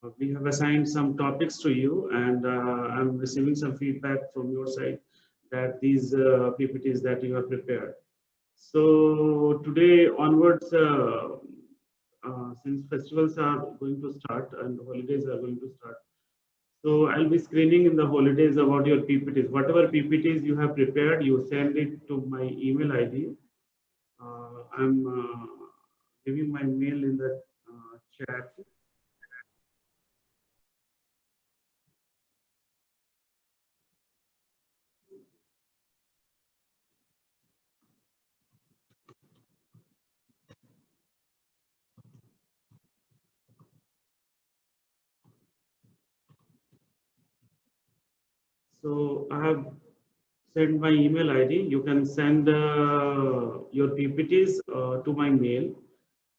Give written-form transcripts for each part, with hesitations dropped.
We have assigned some topics to you, and I'm receiving some feedback from your side that these PPTs that you have prepared. So today onwards, since festivals are going to start and holidays are going to start, so I'll be screening in the holidays about your PPTs. Whatever PPTs you have prepared, you send it to my email ID. I'm giving my mail in the chat. So I have sent my email ID. You can send your PPTs to my mail,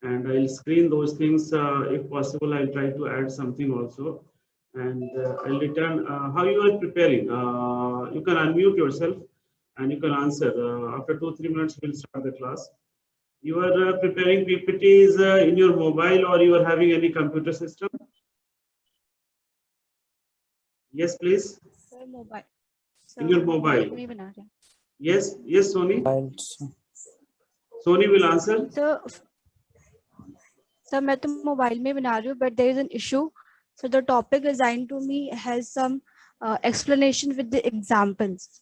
and I'll screen those things. If possible, I'll try to add something also, and I'll return. How you are preparing? You can unmute yourself, and you can answer. After 2-3 minutes, we'll start the class. You are preparing PPTs in your mobile, or you are having any computer system? Yes, please. Sir, mobile. In your mobile. में बना रहे हैं. Yes, yes, Sony. Sony will answer. Sir, मैं तो mobile में बना रही हूँ, but there is an issue. So the topic assigned to me has some explanation with the examples,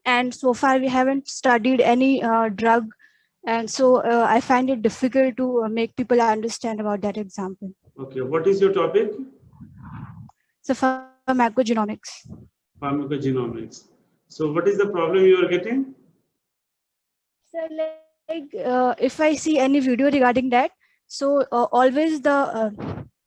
and so far we haven't studied any drug, and so I find it difficult to make people understand about that example. Okay, what is your topic? So pharmacogenomics. Pharmacogenomics. So what is the problem you are getting? Sir, like if I see any video regarding that, so always the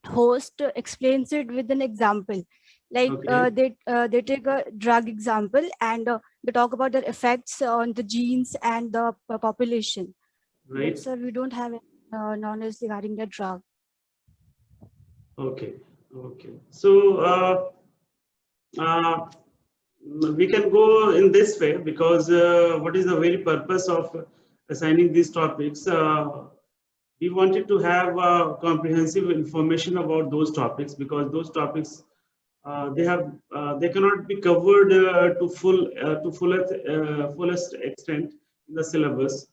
host explains it with an example. Like Okay. they take a drug example and they talk about the effects on the genes and the population. Right. But sir, we don't have knowledge regarding the drug. Okay. Okay. So we can go in this way because what is the very purpose of assigning these topics? We wanted to have comprehensive information about those topics because those topics they cannot be covered to fullest extent in the syllabus.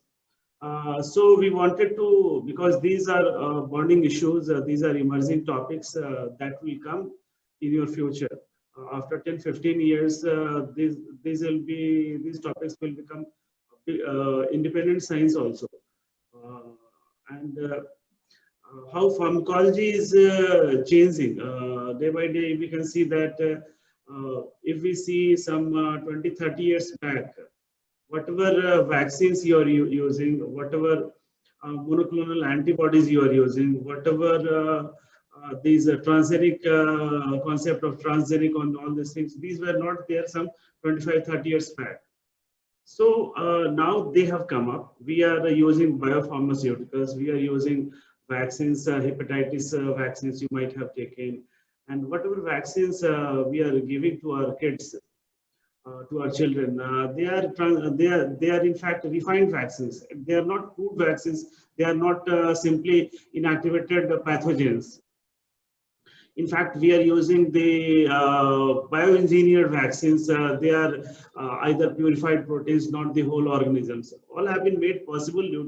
So we wanted to, because these are burning issues, these are emerging topics that will come in your future. After 10-15 years, these topics will become independent science also. And how pharmacology is changing day by day, we can see that if we see some 20-30 years back, whatever vaccines you are using, whatever monoclonal antibodies you are using, whatever these transgenic concept of transgenic on all these things, these were not there some 25-30 years back. So now they have come up. We are using biopharmaceuticals. We are using vaccines, hepatitis vaccines you might have taken, and whatever vaccines we are giving to our kids, to our children, they are in fact refined vaccines. They are not crude vaccines. They are not simply inactivated pathogens. In fact, we are using the bioengineered vaccines. They are either purified proteins, not the whole organisms. All have been made possible due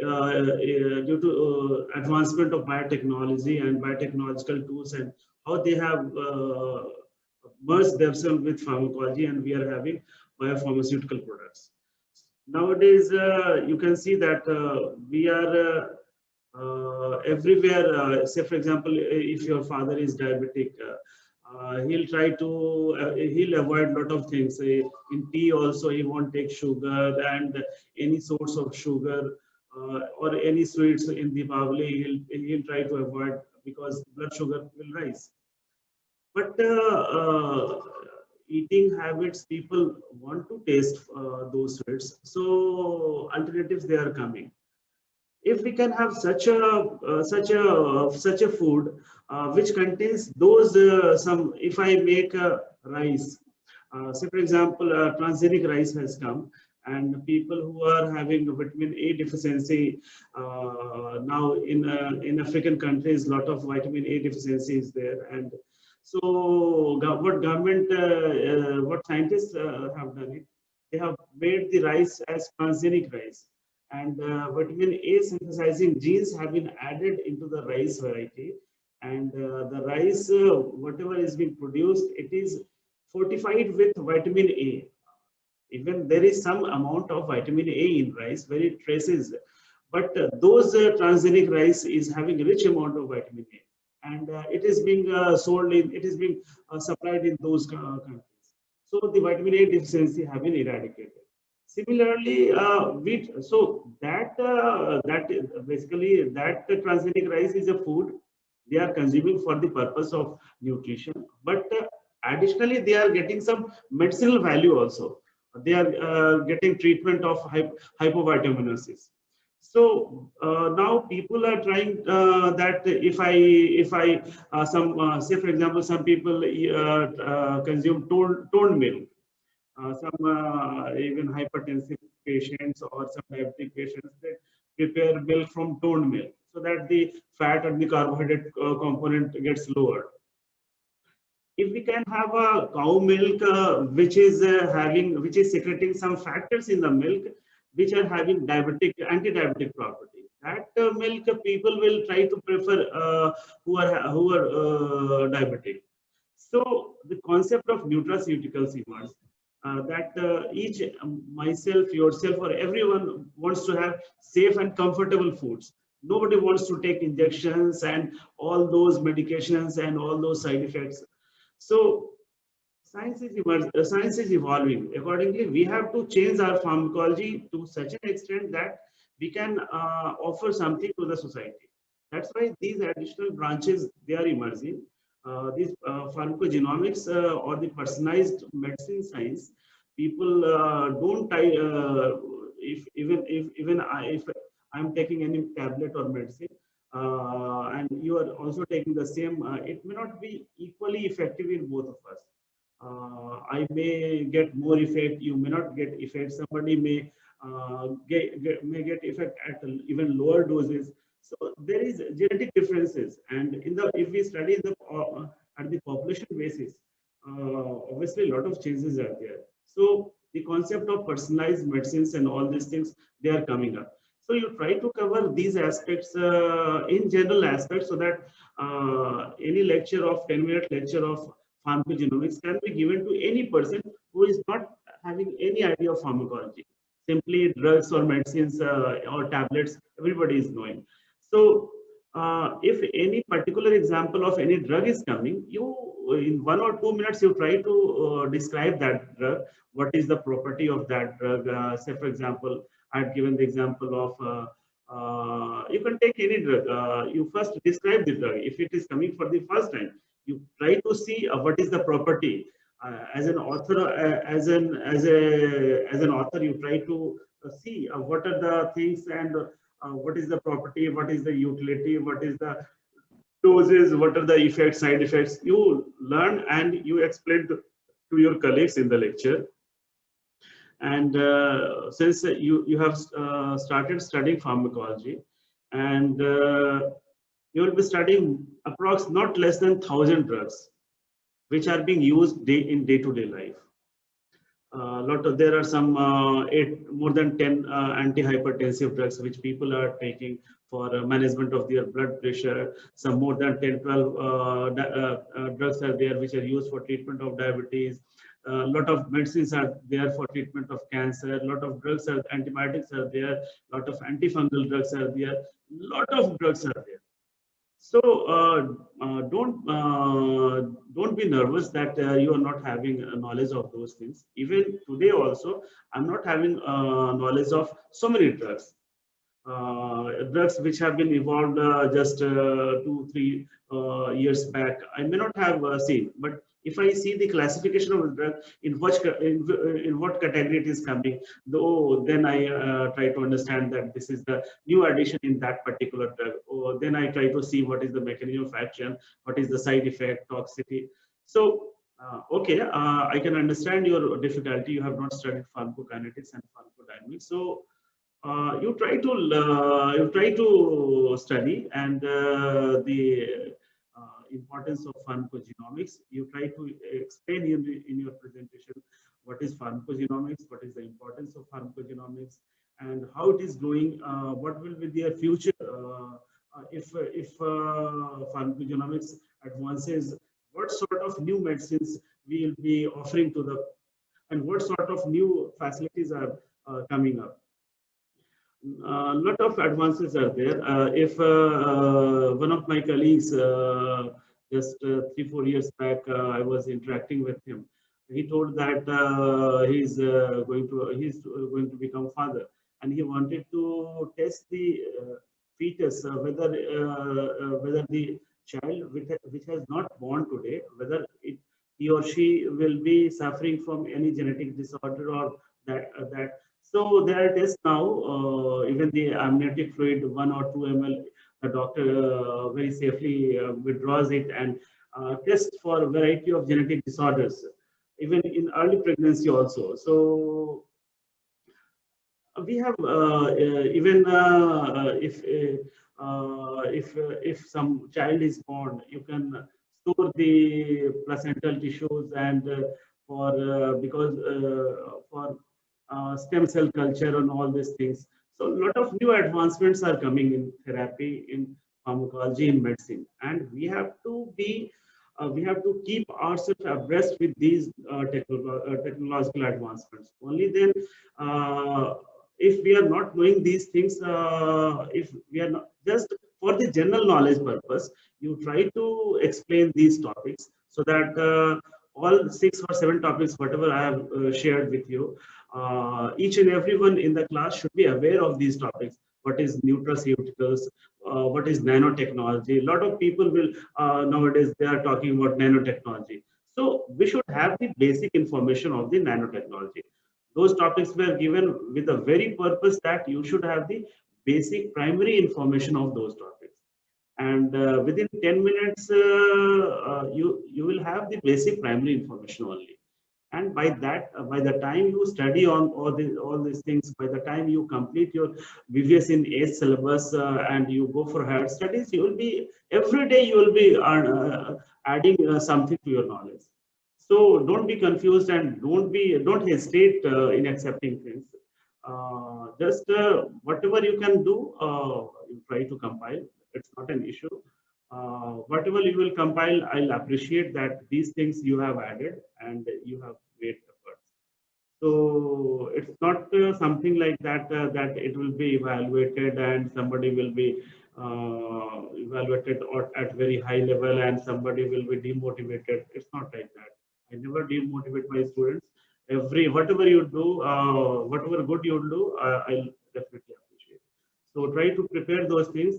to advancement of biotechnology and biotechnological tools and how they have merged themselves with pharmacology, and we are having biopharmaceutical products. Nowadays, you can see that we are everywhere. Say, for example, if your father is diabetic, he'll try to he'll avoid a lot of things. In tea also, he won't take sugar and any source of sugar or any sweets in the Diwali, he'll try to avoid because blood sugar will rise. But eating habits, people want to taste those sweets, so alternatives they are coming. If we can have such a food which contains those some, if I make rice, say for example transgenic rice has come, And people who are having vitamin A deficiency, now in African countries, lot of vitamin A deficiency is there. And so what scientists have done it, they have made the rice as transgenic rice, and vitamin A synthesizing genes have been added into the rice variety, and the rice, whatever is being produced, it is fortified with vitamin A. Even there is some amount of vitamin A in rice, very traces, but those transgenic rice is having a rich amount of vitamin A, and it is being sold in, it is being supplied in those countries. So the vitamin A deficiency have been eradicated. Similarly, wheat. So basically that transgenic rice is a food they are consuming for the purpose of nutrition, but additionally they are getting some medicinal value also. They are getting treatment of hypovitaminosis. So now people are trying that if I some say for example, some people consume toned milk, some even hypertensive patients or some diabetic patients, they prepare milk from toned milk so that the fat and the carbohydrate component gets lowered. If we can have a cow milk which is secreting some factors in the milk which are having anti-diabetic property, that milk people will try to prefer, who are diabetic. So the concept of nutraceuticals emerged, that each myself, yourself, or everyone wants to have safe and comfortable foods. Nobody wants to take injections and all those medications and all those side effects. So science is evolving. Accordingly, we have to change our pharmacology to such an extent that we can offer something to the society. That's why these additional branches, they are emerging. These pharmacogenomics or the personalized medicine science, people don't if I'm taking any tablet or medicine, and you are also taking the same, it may not be equally effective in both of us. I may get more effect, you may not get effect. Somebody may get effect at even lower doses. So there is genetic differences, and if we study at the population basis, obviously a lot of changes are there. So the concept of personalized medicines and all these things, they are coming up. So you try to cover these aspects in general aspects, so that any lecture of 10-minute lecture of pharmacogenomics can be given to any person who is not having any idea of pharmacology. Simply drugs or medicines or tablets, everybody is knowing. So if any particular example of any drug is coming, you in 1 or 2 minutes you try to describe that drug. What is the property of that drug? Say for example, I had given the example of you can take any drug. You first describe the drug. If it is coming for the first time, you try to see what is the property. As an author, as an author, you try to see what are the things and what is the property, what is the utility, what is the doses, what are the effects, side effects. You learn and you explain to your colleagues in the lecture. And since you have started studying pharmacology, and you will be studying approx not less than 1,000 drugs which are being used in day-to-day life. There are some more than 10 antihypertensive drugs which people are taking for management of their blood pressure. Some more than 10, 12 drugs are there which are used for treatment of diabetes. A lot of medicines are there for treatment of cancer. A lot of drugs are, antibiotics are there. A lot of antifungal drugs are there. A lot of drugs are there. So don't be nervous that you are not having knowledge of those things. Even today also, I'm not having knowledge of so many drugs. Drugs which have been evolved just 2-3 years back, I may not have seen, but if I see the classification of the drug, in what category it is coming, though, then I try to understand that this is the new addition in that particular drug. Or then I try to see what is the mechanism of action, what is the side effect, toxicity. So Okay, I can understand your difficulty. You have not studied pharmacokinetics and pharmacodynamics, so you try to study and the importance of pharmacogenomics. You try to explain in your presentation what is pharmacogenomics, what is the importance of pharmacogenomics, and how it is growing. What will be their future if pharmacogenomics advances? What sort of new medicines we will be offering to the, and what sort of new facilities are coming up. A lot of advances are there. If one of my colleagues, just 3-4 years back, I was interacting with him. He told that he's going to become father, and he wanted to test the fetus whether the child which has not born today, whether he or she will be suffering from any genetic disorder or that. So there are tests now, even the amniotic fluid, 1 or 2 ml, the doctor very safely withdraws it and tests for a variety of genetic disorders, even in early pregnancy also. So we have even if some child is born, you can store the placental tissues and because for stem cell culture and all these things. So a lot of new advancements are coming in therapy, in pharmacology, in medicine, and we have to keep ourselves abreast with these technological advancements. Only then, if we are not knowing these things, if we are not just for the general knowledge purpose, you try to explain these topics so that all 6 or 7 topics, whatever I have shared with you, each and everyone in the class should be aware of these topics. What is nutraceuticals? What is nanotechnology? A lot of people will nowadays they are talking about nanotechnology. So we should have the basic information of the nanotechnology. Those topics were given with the very purpose that you should have the basic primary information of those topics. And within 10 minutes, you will have the basic primary information only. And by that, by the time you study on all these things, by the time you complete your BVS in ACE syllabus and you go for higher studies, you will be every day you will be adding something to your knowledge. So don't be confused and don't hesitate in accepting things. Just whatever you can do, you try to compile. It's not an issue. Whatever you will compile, I'll appreciate that these things you have added and you have made efforts. So it's not something like that that it will be evaluated and somebody will be evaluated at very high level and somebody will be demotivated. It's not like that. I never demotivate my students. Whatever you do, whatever good you do, I'll definitely appreciate. So try to prepare those things.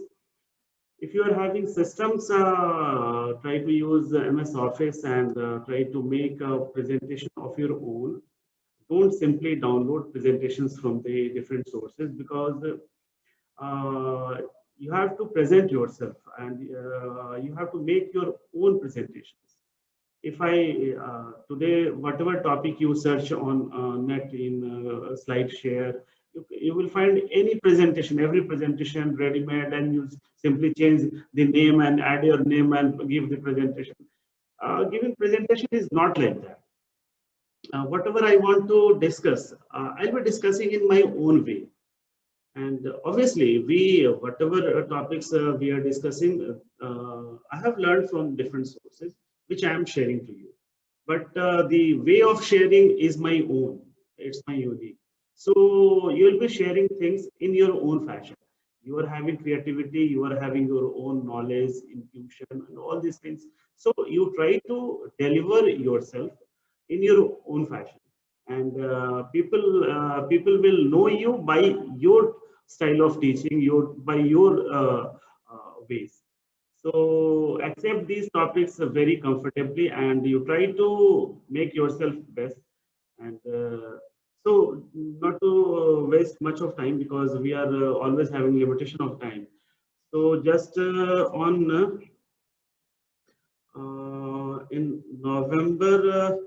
If you are having systems, try to use MS Office and try to make a presentation of your own. Don't simply download presentations from the different sources, because uh, you have to present yourself and you have to make your own presentations. If I today, whatever topic you search on net in SlideShare, you will find any presentation, every presentation ready-made, and you simply change the name and add your name and give the presentation. Giving presentation is not like that. Whatever I want to discuss, I'll be discussing in my own way. And obviously, whatever topics we are discussing, I have learned from different sources, which I am sharing to you. But the way of sharing is my own. It's my unique. So you will be sharing things in your own fashion. You are having creativity, you are having your own knowledge, intuition, and all these things. So you try to deliver yourself in your own fashion, and people will know you by your style of teaching, by your ways. So accept these topics very comfortably and you try to make yourself best. And so not to waste much of time, because we are always having limitation of time. So just on in November.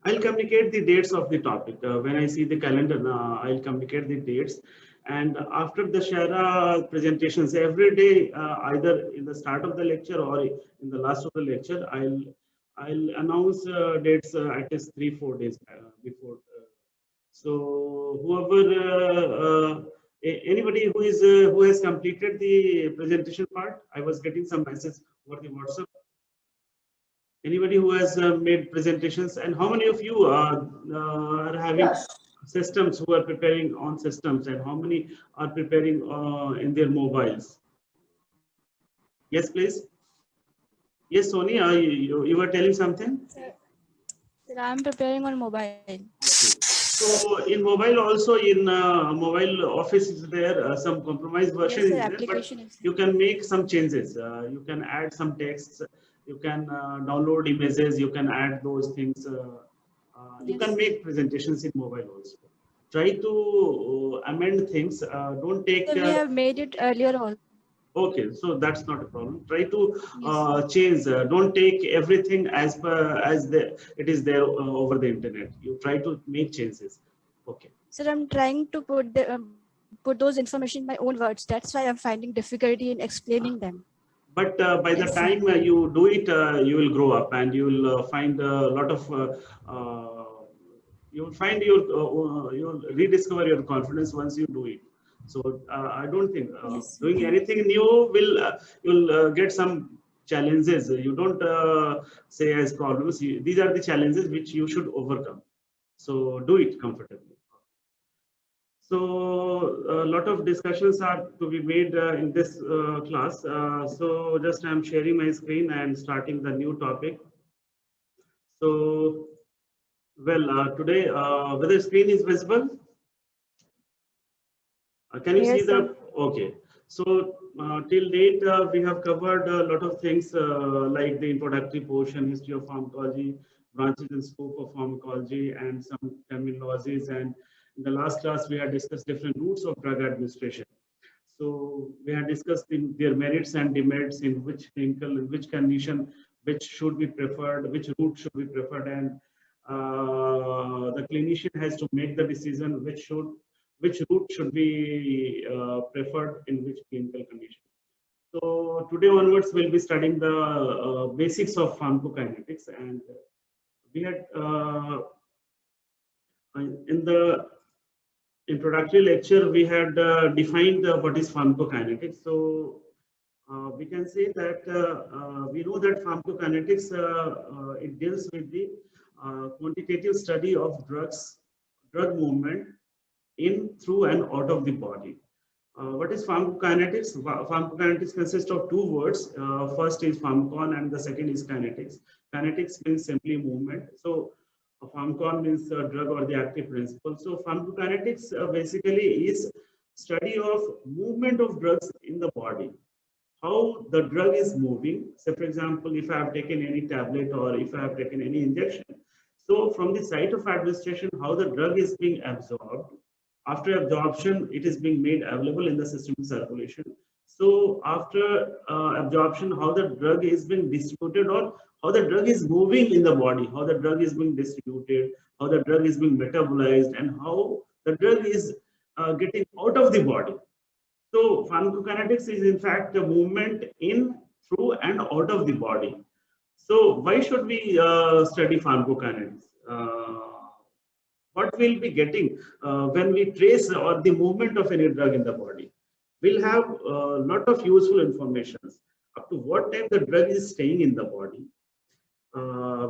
I'll communicate the dates of the topic. When I see the calendar, I'll communicate the dates. And after the Shara presentations, every day, either in the start of the lecture or in the last of the lecture, I'll announce dates at least 3-4 days before. So whoever, anybody who has completed the presentation part, I was getting some message over the WhatsApp. Anybody who has made presentations, and how many of you are having systems, who are preparing on systems, and how many are preparing in their mobiles? Yes, please. Yes, Sony, you were telling something? Sir, I'm preparing on mobile. Okay. So in mobile also, in mobile office is there, some compromise version Yes, sir, is there, application but is you can make some changes. You can add some texts, you can download images, you can add those things. You can Yes. make presentations in mobile also. Try to amend things. Don't take. So we have made it earlier also. Okay, so that's not a problem. Try to Yes. change. Don't take everything as per as it is there over the internet. You try to make changes. Okay. Sir, I'm trying to put those information in my own words. That's why I'm finding difficulty in explaining them. But by the Yes, sir. time you do it, you will grow up and you will find a lot of. You will find you'll rediscover your confidence once you do it. So I don't think Yes. doing anything new will you'll get some challenges. You don't say as problems. These are the challenges which you should overcome. So do it comfortably. So a lot of discussions are to be made in this class. So just I'm sharing my screen and starting the new topic. So, well, today, whether screen is visible? Can you see Yes, the? sir. Okay. So till date, we have covered a lot of things like the introductory portion, history of pharmacology, branches and scope of pharmacology, and some terminologies. And in the last class, we had discussed different routes of drug administration. So we had discussed their merits and demerits, in which clinical, in which condition, which should be preferred, which route should be preferred, and the clinician has to make the decision which route should be preferred in which clinical condition. So today onwards, we'll be studying the basics of pharmacokinetics, and we had in the introductory lecture, we had defined what is pharmacokinetics. So we can say that we know that pharmacokinetics, it deals with the quantitative study of drug movement in, through, and out of the body. What is pharmacokinetics? Pharmacokinetics consists of two words. First is pharmakon and the second is kinetics. Kinetics means simply movement. So pharmakon means drug or the active principle. So pharmacokinetics basically is study of movement of drugs in the body. How the drug is moving. So for example, if I have taken any tablet or if I have taken any injection, so from the site of administration, how the drug is being absorbed. After absorption, it is being made available in the system circulation. So after absorption, how the drug is being distributed, or how the drug is moving in the body, how the drug is being distributed, how the drug is being metabolized, and how the drug is getting out of the body. So pharmacokinetics is in fact a movement in, through, and out of the body. So why should we study pharmacokinetics? What we'll be getting when we trace or the movement of any drug in the body? We'll have a lot of useful information up to what time the drug is staying in the body.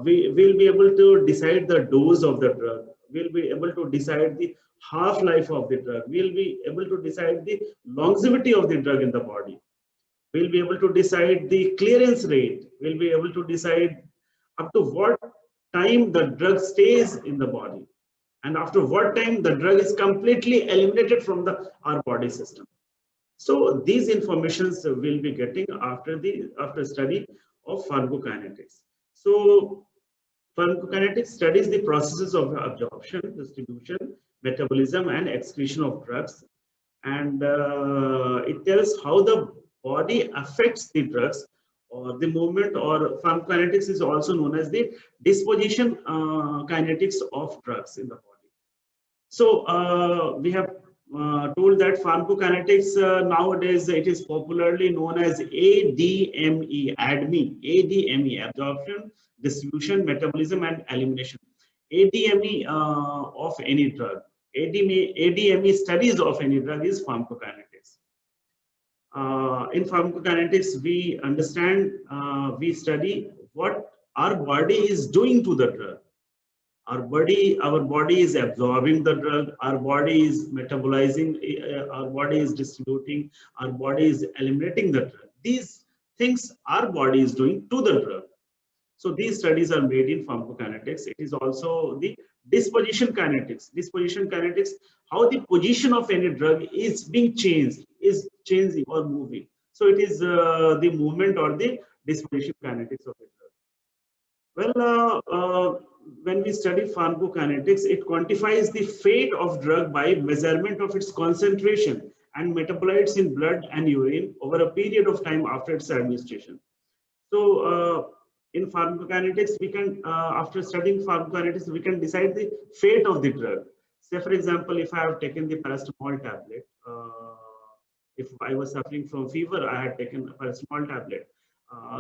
We will be able to decide the dose of the drug. We'll be able to decide the half-life of the drug. We'll be able to decide the longevity of the drug in the body. We'll be able to decide the clearance rate. We'll be able to decide up to what time the drug stays in the body, and after what time the drug is completely eliminated from our body system. So these informations we'll be getting after study of pharmacokinetics. So Pharmacokinetics studies the processes of absorption, distribution, metabolism, and excretion of drugs. And it tells how the body affects the drugs or the movement, or pharmacokinetics is also known as the disposition kinetics of drugs in the body. So we have told that pharmacokinetics nowadays it is popularly known as ADME, ADME, absorption, distribution, metabolism, and elimination. ADME of any drug. ADME studies of any drug is pharmacokinetics. In pharmacokinetics, we understand, we study what our body is doing to the drug. Our body is absorbing the drug, our body is metabolizing, our body is distributing, our body is eliminating the drug. These things our body is doing to the drug. So these studies are made in pharmacokinetics. It is also the disposition kinetics. Disposition kinetics, how the position of any drug is being changed, is changing or moving. So it is the movement or the disposition kinetics of the drug. Well, when we study pharmacokinetics, it quantifies the fate of drug by measurement of its concentration and metabolites in blood and urine over a period of time after its administration. So in pharmacokinetics, we can, after studying pharmacokinetics, we can decide the fate of the drug. Say, for example, if I have taken the paracetamol tablet, if I was suffering from fever, I had taken a paracetamol tablet.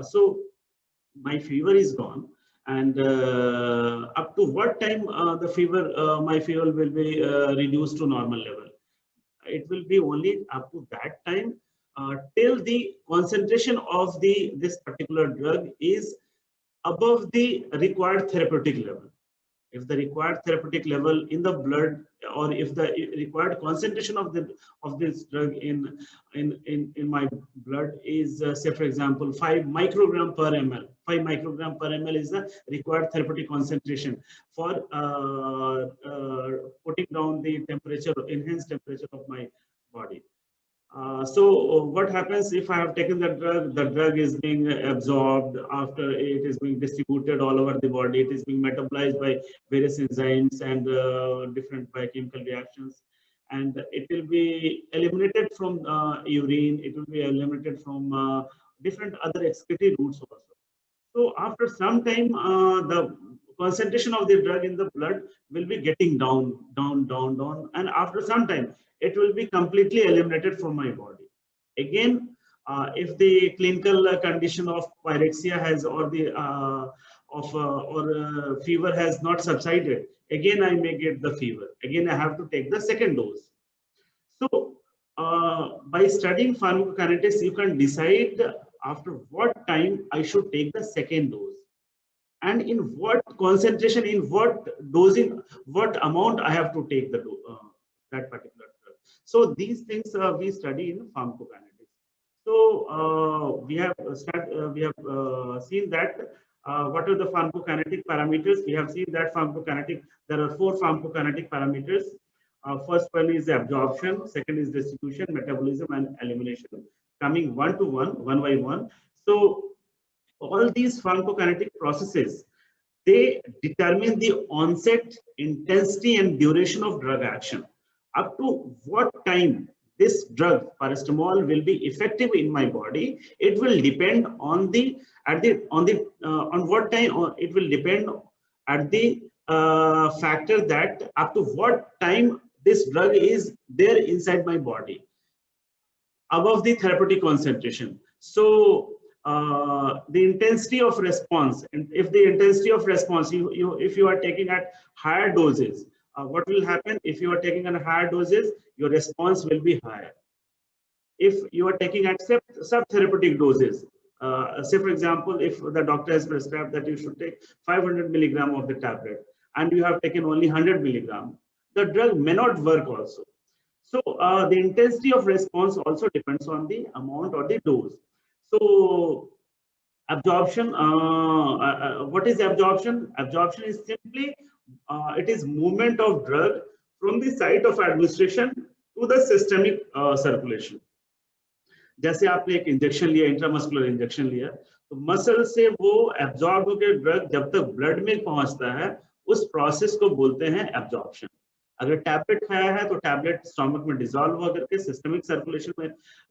So my fever is gone, and up to what time the fever, my fever will be reduced to normal level? It will be only up to that time till the concentration of this particular drug is above the required therapeutic level. If the required therapeutic level in the blood, or if the required concentration of this drug in my blood is say, for example, 5 microgram per ml. 5 microgram per ml is the required therapeutic concentration for putting down the temperature, enhanced temperature of my body. So what happens if I have taken the drug is being absorbed, after it is being distributed all over the body, it is being metabolized by various enzymes and different biochemical reactions, and it will be eliminated from urine, it will be eliminated from different other excretory routes also. So after some time, the concentration of the drug in the blood will be getting down, and after some time, it will be completely eliminated from my body. Again, if the clinical condition of pyrexia has, or the fever has not subsided, again I may get the fever. Again, I have to take the second dose. So by studying pharmacokinetics, you can decide after what time I should take the second dose, and in what concentration, in what dosing, what amount I have to take that particular drug. So these things we study in pharmacokinetics. So we have seen that what are the pharmacokinetic parameters. We have seen that there are 4 pharmacokinetic parameters. First one is absorption, second is distribution, metabolism, and elimination, coming one by one. So all these pharmacokinetic processes, they determine the onset, intensity, and duration of drug action. Up to what time this drug, paracetamol, will be effective in my body, it will depend on what time, it will depend at the factor that up to what time this drug is there inside my body, above the therapeutic concentration. So the intensity of response, and if the intensity of response, if you are taking at higher doses, what will happen? If you are taking at higher doses, your response will be higher. If you are taking at subtherapeutic doses, say for example, if the doctor has prescribed that you should take 500 milligram of the tablet, and you have taken only 100 milligram, the drug may not work also. So the intensity of response also depends on the amount or the dose. So absorption, what is absorption? Absorption is simply, it is movement of drug from the site of administration to the systemic circulation. जैसे आपने एक injection लिया, intramuscular injection लिया, तो muscle से वो absorb होकर drug जब तक ब्लड में पहुंचता है, उस प्रोसेस को बोलते हैं एब्जॉर्प्शन। अगर टैबलेट खाया है तो टैबलेट स्टमक में डिसॉल्व होकर के सिस्टमिक सर्कुलेशन में,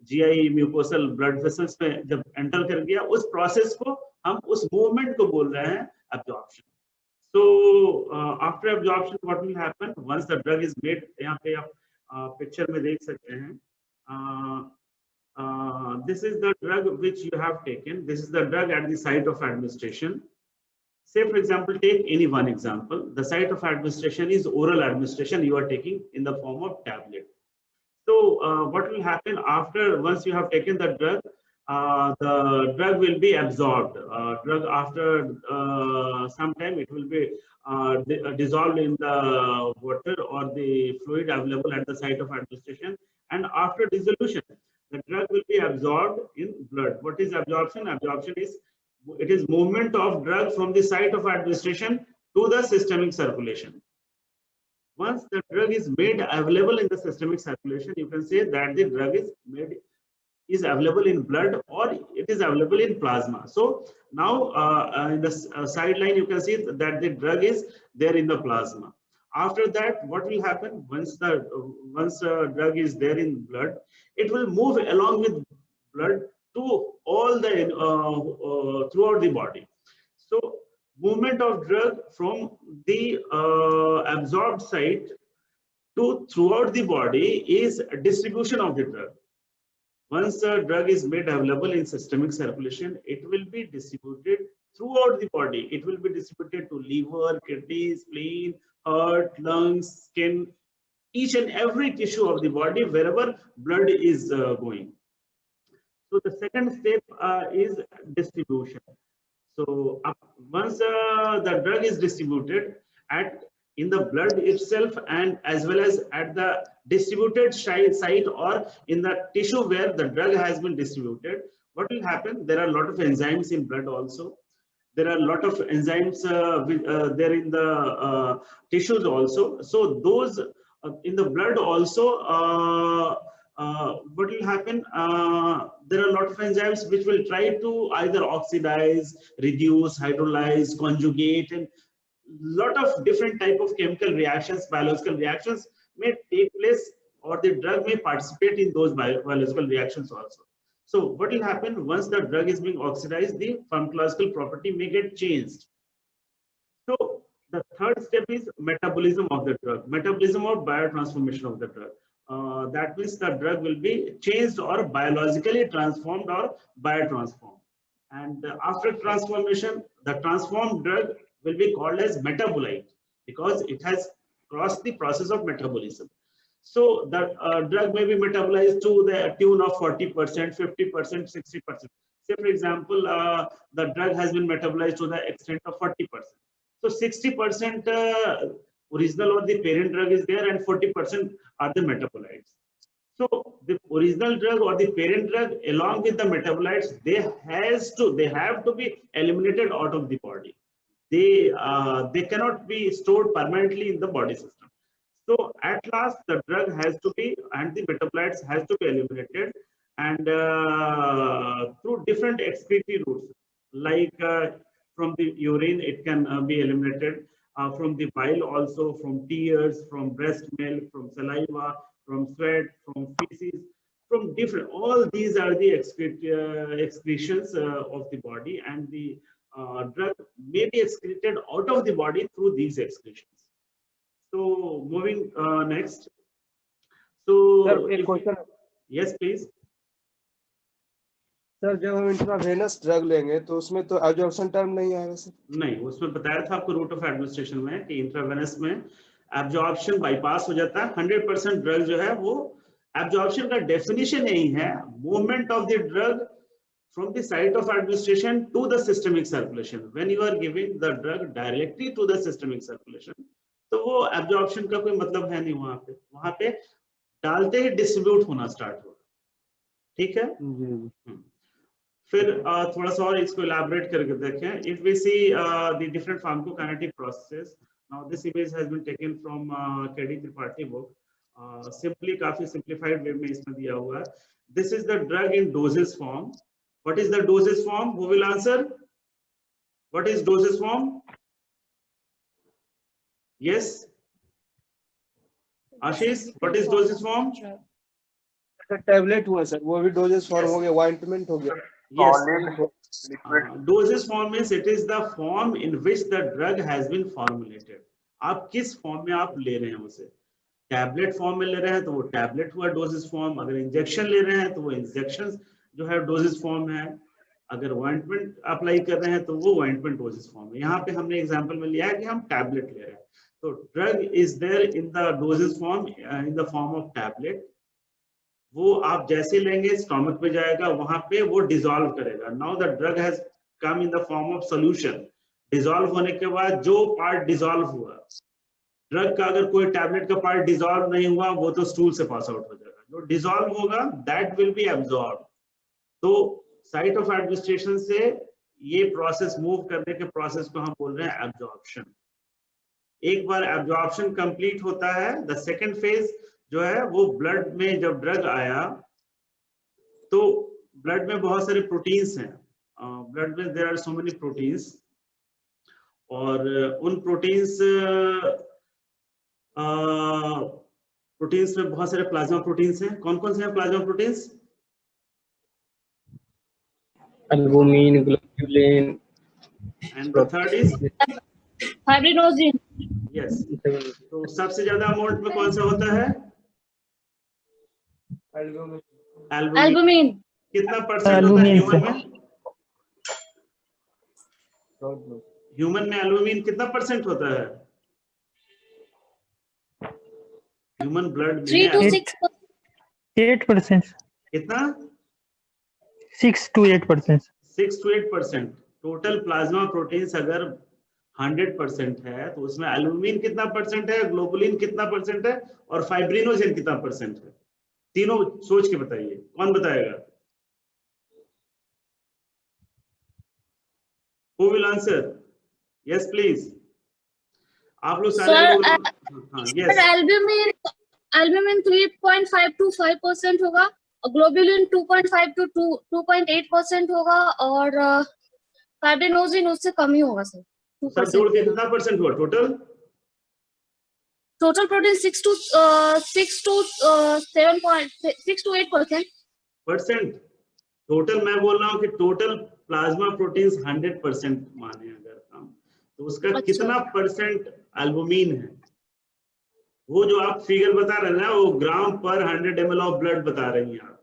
जीआई म्यूकोसल ब्लड वेसल्स में जब एंटर कर गया, उस प्रोसेस को हम, उस मूवमेंट को बोल रहे हैं absorption. So after absorption, what will happen once the drug is made? यहाँ पे आप पिक्चर में देख सकते हैं. This is the drug which you have taken. This is the drug at the site of administration. Say, for example, take any one example. The site of administration is oral administration. You are taking in the form of tablet. So what will happen after, once you have taken the drug will be absorbed. Drug after some time it will be dissolved in the water or the fluid available at the site of administration, and after dissolution the drug will be absorbed in blood. What is absorption? Absorption is, it is movement of drug from the site of administration to the systemic circulation. Once the drug is made available in the systemic circulation, you can say that the drug is available in blood or it is available in plasma. So now in the sideline you can see that the drug is there in the plasma. After that, what will happen? Once drug is there in blood, it will move along with blood to all the throughout the body. So movement of drug from the absorbed site to throughout the body is distribution of the drug. Once the drug is made available in systemic circulation, it will be distributed throughout the body. It will be distributed to liver, kidneys, spleen, heart, lungs, skin, each and every tissue of the body wherever blood is going. So the second step is distribution. So once the drug is distributed in the blood itself, and as well as at the distributed site or in the tissue where the drug has been distributed, what will happen? There are a lot of enzymes in blood also. There are a lot of enzymes there in the tissues also. So those in the blood also, what will happen? There are a lot of enzymes which will try to either oxidize, reduce, hydrolyze, conjugate, and lot of different type of chemical reactions, biological reactions may take place, or the drug may participate in those biological reactions also. So what will happen once the drug is being oxidized? The pharmacological property may get changed. So the third step is metabolism of the drug, metabolism or biotransformation of the drug. That means the drug will be changed or biologically transformed or biotransformed. And after transformation, the transformed drug will be called as metabolite because it has crossed the process of metabolism. So the drug may be metabolized to the tune of 40%, 50%, 60%. Say, for example, the drug has been metabolized to the extent of 40%. So 60% original or the parent drug is there, and 40% are the metabolites. So the original drug or the parent drug along with the metabolites, they have to be eliminated out of the body. They cannot be stored permanently in the body system. So at last the drug has to be, and the metabolites has to be eliminated, and through different excretory routes, like from the urine it can be eliminated, from the bile also, from tears, from breast milk, from saliva, from sweat, from feces, from different, all these are the excretions of the body, and the drug may be excreted out of the body through these excretions. So moving next. So sir एक question. Yes, please. Sir जब हम intravenous drug लेंगे तो उसमें तो absorption term नहीं आएगा sir? नहीं, उसमें बताया था आपको रूट ऑफ एडमिनिस्ट्रेशन में कि इंट्रावेनस में एब्जॉर्प्शन बाईपास हो जाता है. 100% ड्रग जो है वो एब्जॉर्प्शन का डेफिनेशन यही है, movement of the drug from the site of administration to the systemic circulation. When you are giving the drug directly to the systemic circulation, तो वो absorption का कोई मतलब है नहीं. वहां पे डालते ही डिस्ट्रीब्यूट होना स्टार्ट होगा. ठीक है. फिर थोड़ा सा और इसको elaborate करके देखें. If we see the different pharmacokinetic processes, now this image has been taken from KD Tripathi book. Simply काफी simplified way में इसमें दिया हुआ है. This is the drug in doses form. What is the dosage form? Who will answer? What is dosage form? Yes. Ashish, what is dosage form? Tablet हुआ sir, वो भी doses form हो गया, ऑइंटमेंट हो गया। Yes. Dosage form means it is the form in which the drug has been formulated. आप किस form में आप ले रहे हैं उसे? टैबलेट फॉर्म में ले रहे हैं तो वो टैबलेट हुआ डोजेज फॉर्म, अगर इंजेक्शन ले रहे हैं तो वो इंजेक्शन जो है डोजेज फॉर्म है, अगर ऑइंटमेंट अप्लाई कर रहे हैं तो वो ऑइंटमेंट डोजेज फॉर्म है। यहाँ पे हमने एग्जांपल में लिया है कि हम टैबलेट ले रहे हैं, तो drug is there in the dosages form, in the form of tablet. वो आप जैसे लेंगे स्टोमक पे जाएगा, वहां पे वो डिसॉल्व करेगा। Now the drug has come in the form of solution. Dissolve होने के बाद जो पार्ट डिसॉल्व हुआ, ड्रग का अगर कोई टैबलेट का पार्ट डिसॉल्व नहीं हुआ वो तो स्टूल से पास आउट हो जाएगा, जो डिसॉल्व होगा दैट विल बी एब्जॉर्ब। तो साइट ऑफ एडमिनिस्ट्रेशन से ये प्रोसेस मूव करने के प्रोसेस को हम बोल रहे हैं एब्जॉर्प्शन। एक बार एब्जॉर्प्शन कंप्लीट होता है, द सेकंड फेज जो है वो ब्लड में जब ड्रग आया तो ब्लड में बहुत सारे प्रोटीन्स हैं, ब्लड में there are so many proteins, और उन प्रोटीन्स में बहुत सारे प्लाज्मा प्रोटीन्स हैं। कौन कौन से हैं plasma proteins? Albumin, globulin, and the third is fibrinogen. Yes. तो सबसे ज्यादा अमाउंट में कौन सा होता है? एल्बुमिन। कितना परसेंट होता है ह्यूमन में? ह्यूमन में एल्बुमिन कितना परसेंट होता है? ह्यूमन ब्लड में 3 to 6%। कितना? 6 to 8%। 6 to 8%। Total plasma proteins अगर 100% है तो उसमें एल्बुमिन कितना परसेंट है, ग्लोबुलिन कितना परसेंट है, और फाइब्रिनोजेन कितना परसेंट है? तीनों सोच के बताइए, कौन बताएगा? Who will answer? Yes, please. आप लोग सारे लोग, हाँ, yes. एल्बुमिन 3.5 to 5% होगा, ग्लोबुलिन 2.5 to 2.8% होगा, और फाइब्रिनोजेन उससे कम ही होगा सर। सब जोड़ के कितना परसेंट हुआ total? Total protein 6 to 8%। Total मैं बोल रहा हूँ कि टोटल प्लाज्मा प्रोटीन्स 100% माने अगर हम, तो उसका अच्छा। कितना परसेंट एल्बुमिन है? वो जो आप फिगर बता रहे हैं ना, वो ग्राम पर 100 ml ऑफ ब्लड बता रही हैं आप,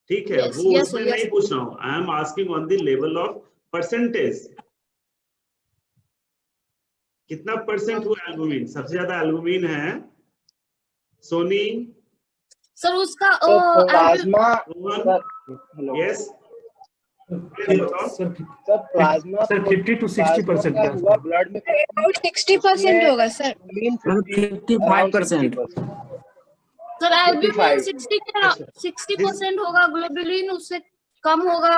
ठीक है? Yes, वो yes, उसमें yes. नहीं पूछ रहा हूँ, I am asking on the level of percentage. कितना परसेंट हुआ एल्बुमिन? सबसे ज्यादा एल्बुमिन है सोनी सर उसका plasma, yes sir plasma sir 50 to 60% का हुआ ब्लड में 60% होगा सर। 55%। सर एल्बुमिन 60% होगा, ग्लोबुलिन उससे कम होगा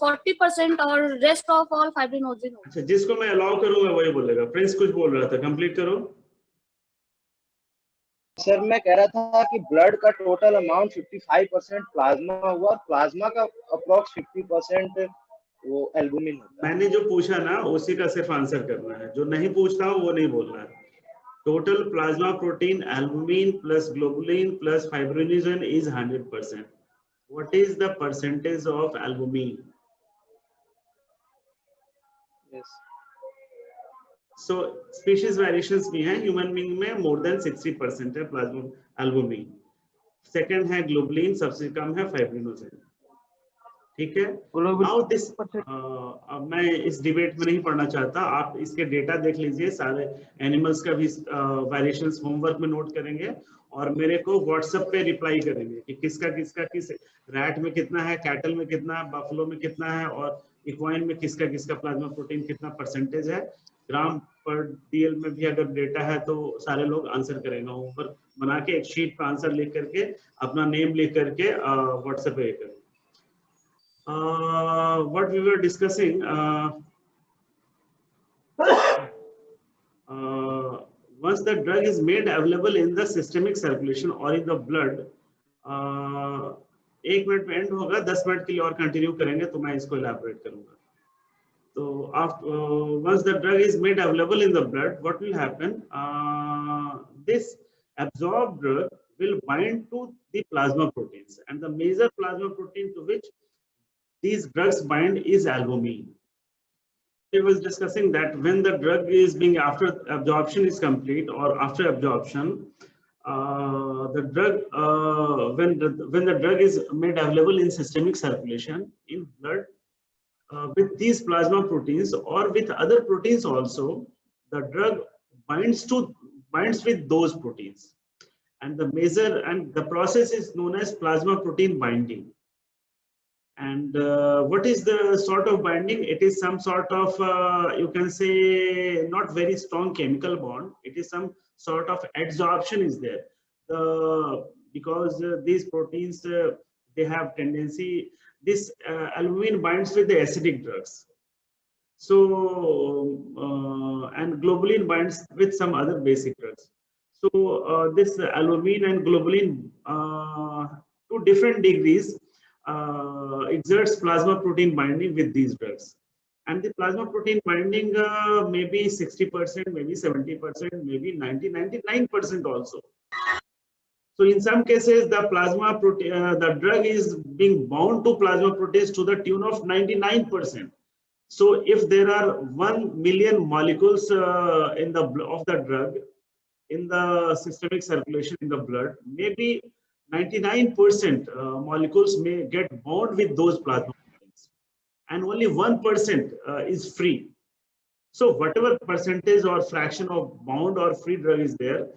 40%, और रेस्ट ऑफ ऑल फाइब्रिनोजेन होगा। अच्छा, जिसको मैं अलाउ करूंगा वही बोलेगा। प्रिंस कुछ बोल रहा था, कंप्लीट करो। सर मैं कह रहा था कि ब्लड का टोटल अमाउंट 55% प्लाज्मा हुआ, प्लाज्मा का अप्रोक्स 50% वो एल्बुमिन होता है। मैंने जो पूछा ना उसी का सिर्फ आंसर करना है, जो नहीं पूछता हूँ वो नहीं बोलना है। Total plasma protein albumin plus globulin plus fibrinogen is 100%। What is the percentage of albumin? So species variations भी हैं। ह्यूमन बीइंग में मोर देन 60% है प्लाज्मा एल्बुमिन, सेकंड है ग्लोबुलिन, सबसे कम है फाइब्रिनोजेन, ठीक है? नाउ दिस, अब मैं इस डिबेट में नहीं पढ़ना चाहता, आप इसके डेटा देख लीजिए, सारे एनिमल्स का भी वेरिएशंस होमवर्क में नोट करेंगे और मेरे को व्हाट्सएप पे रिप्लाई करेंगे कि किसका किसका किस रैट में कितना है, कैटल में कितना है, बफलो में कितना है, और इक्वाइन में किसका किसका प्लाज्मा प्रोटीन कितना परसेंटेज है। ग्राम पर डीएल में भी अगर डेटा है तो सारे लोग आंसर करेंगे। होमवर्क बना के एक शीट पे आंसर लिख करके अपना नेम लिख करके व्हाट्सएप पे करें। What we were discussing, once the drug is made available in the systemic circulation or in the blood, 1 minute में एंड होगा, 10 मिनट के लिए और कंटिन्यू करेंगे तो मैं इसको इलैबोरेट करूंगा. So after once the drug is made available in the blood, what will happen? This absorbed drug will bind to the plasma proteins, and the major plasma protein to which these drugs bind is albumin. I was discussing that when the drug is being, after absorption is complete or after absorption, the drug when the drug is made available in systemic circulation in blood, with these plasma proteins or with other proteins also, the drug binds with those proteins, and the process is known as plasma protein binding. And what is the sort of binding? It is some sort of you can say not very strong chemical bond. It is some sort of adsorption is there, because these proteins they have tendency, this albumin binds with the acidic drugs. So and globulin binds with some other basic drugs. So this albumin and globulin to different degrees exerts plasma protein binding with these drugs. And the plasma protein binding maybe 60%, maybe 70%, maybe 99% also. So in some cases, the plasma protein, the drug is being bound to plasma proteins to the tune of 99%. So if there are 1 million molecules in the of the drug in the systemic circulation in the blood, maybe 99% molecules may get bound with those plasma proteins, and only 1% is free. So whatever percentage or fraction of bound or free drug is there,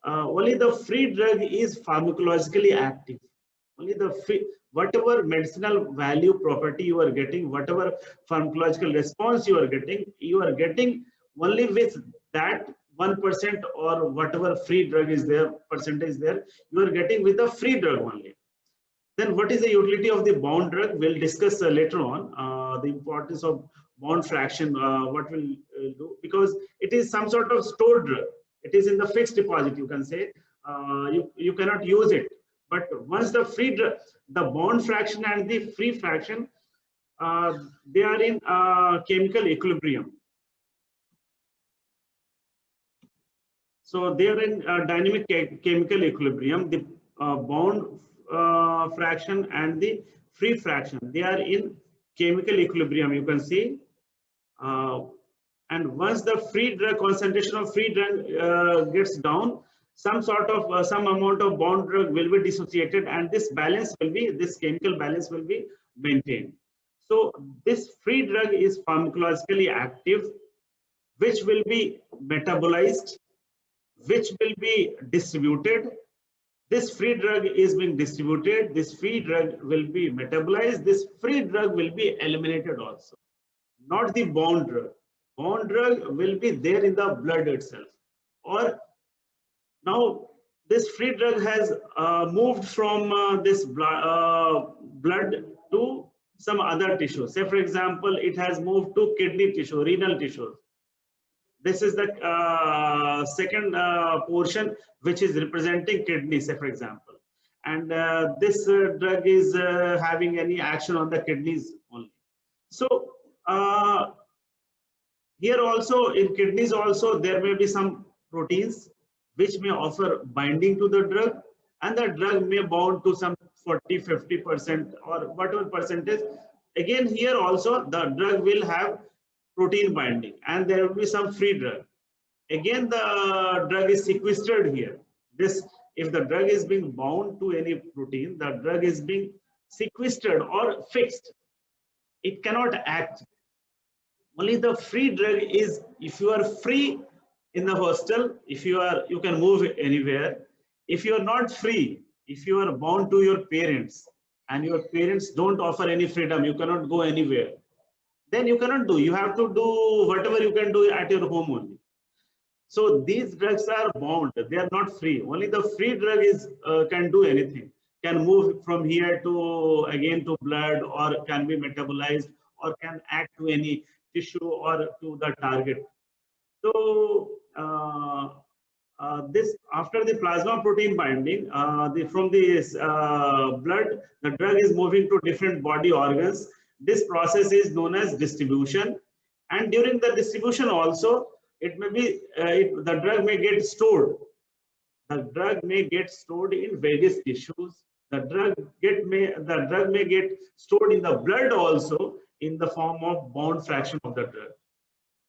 only the free drug is pharmacologically active. Only the free, whatever medicinal value property you are getting, whatever pharmacological response you are getting only with that 1% or whatever free drug is there, percentage there, you are getting with the free drug only. Then what is the utility of the bound drug? We'll discuss later on the importance of bound fraction, what will do, because it is some sort of stored drug. It is in the fixed deposit, you can say. You cannot use it. But once the free drug, the bond fraction and the free fraction, they are in chemical equilibrium. So they are in dynamic chemical equilibrium. The bond fraction and the free fraction, they are in chemical equilibrium, you can see. And once the free drug concentration of free drug gets down, some sort of some amount of bound drug will be dissociated, and this balance will be, this chemical balance will be maintained. So this free drug is pharmacologically active, which will be metabolized, which will be distributed. This free drug is being distributed, this free drug will be metabolized, this free drug will be eliminated also, not the bound drug. Bound drug will be there in the blood itself. Or now this free drug has moved from this blood to some other tissue. Say for example, it has moved to kidney tissue, renal tissue. This is the second portion which is representing kidney, say for example. And this drug is having any action on the kidneys only. So here also in kidneys also there may be some proteins which may offer binding to the drug, and the drug may bound to some 40-50% or whatever percentage. Again here also the drug will have protein binding, and there will be some free drug. Again the drug is sequestered here. This, if the drug is being bound to any protein, the drug is being sequestered or fixed. It cannot act. Only the free drug is, if you are free in the hostel, if you are, you can move anywhere. If you are not free, if you are bound to your parents and your parents don't offer any freedom, you cannot go anywhere, then you cannot do. You have to do whatever you can do at your home only. So these drugs are bound, they are not free. Only the free drug is can do anything, can move from here to again to blood, or can be metabolized, or can act to any tissue or to the target. So this after the plasma protein binding, from the blood, the drug is moving to different body organs. This process is known as distribution, and during the distribution also, it may be the drug may get stored. The drug may get stored in various tissues. The drug may get stored in the blood also in the form of bound fraction of the drug.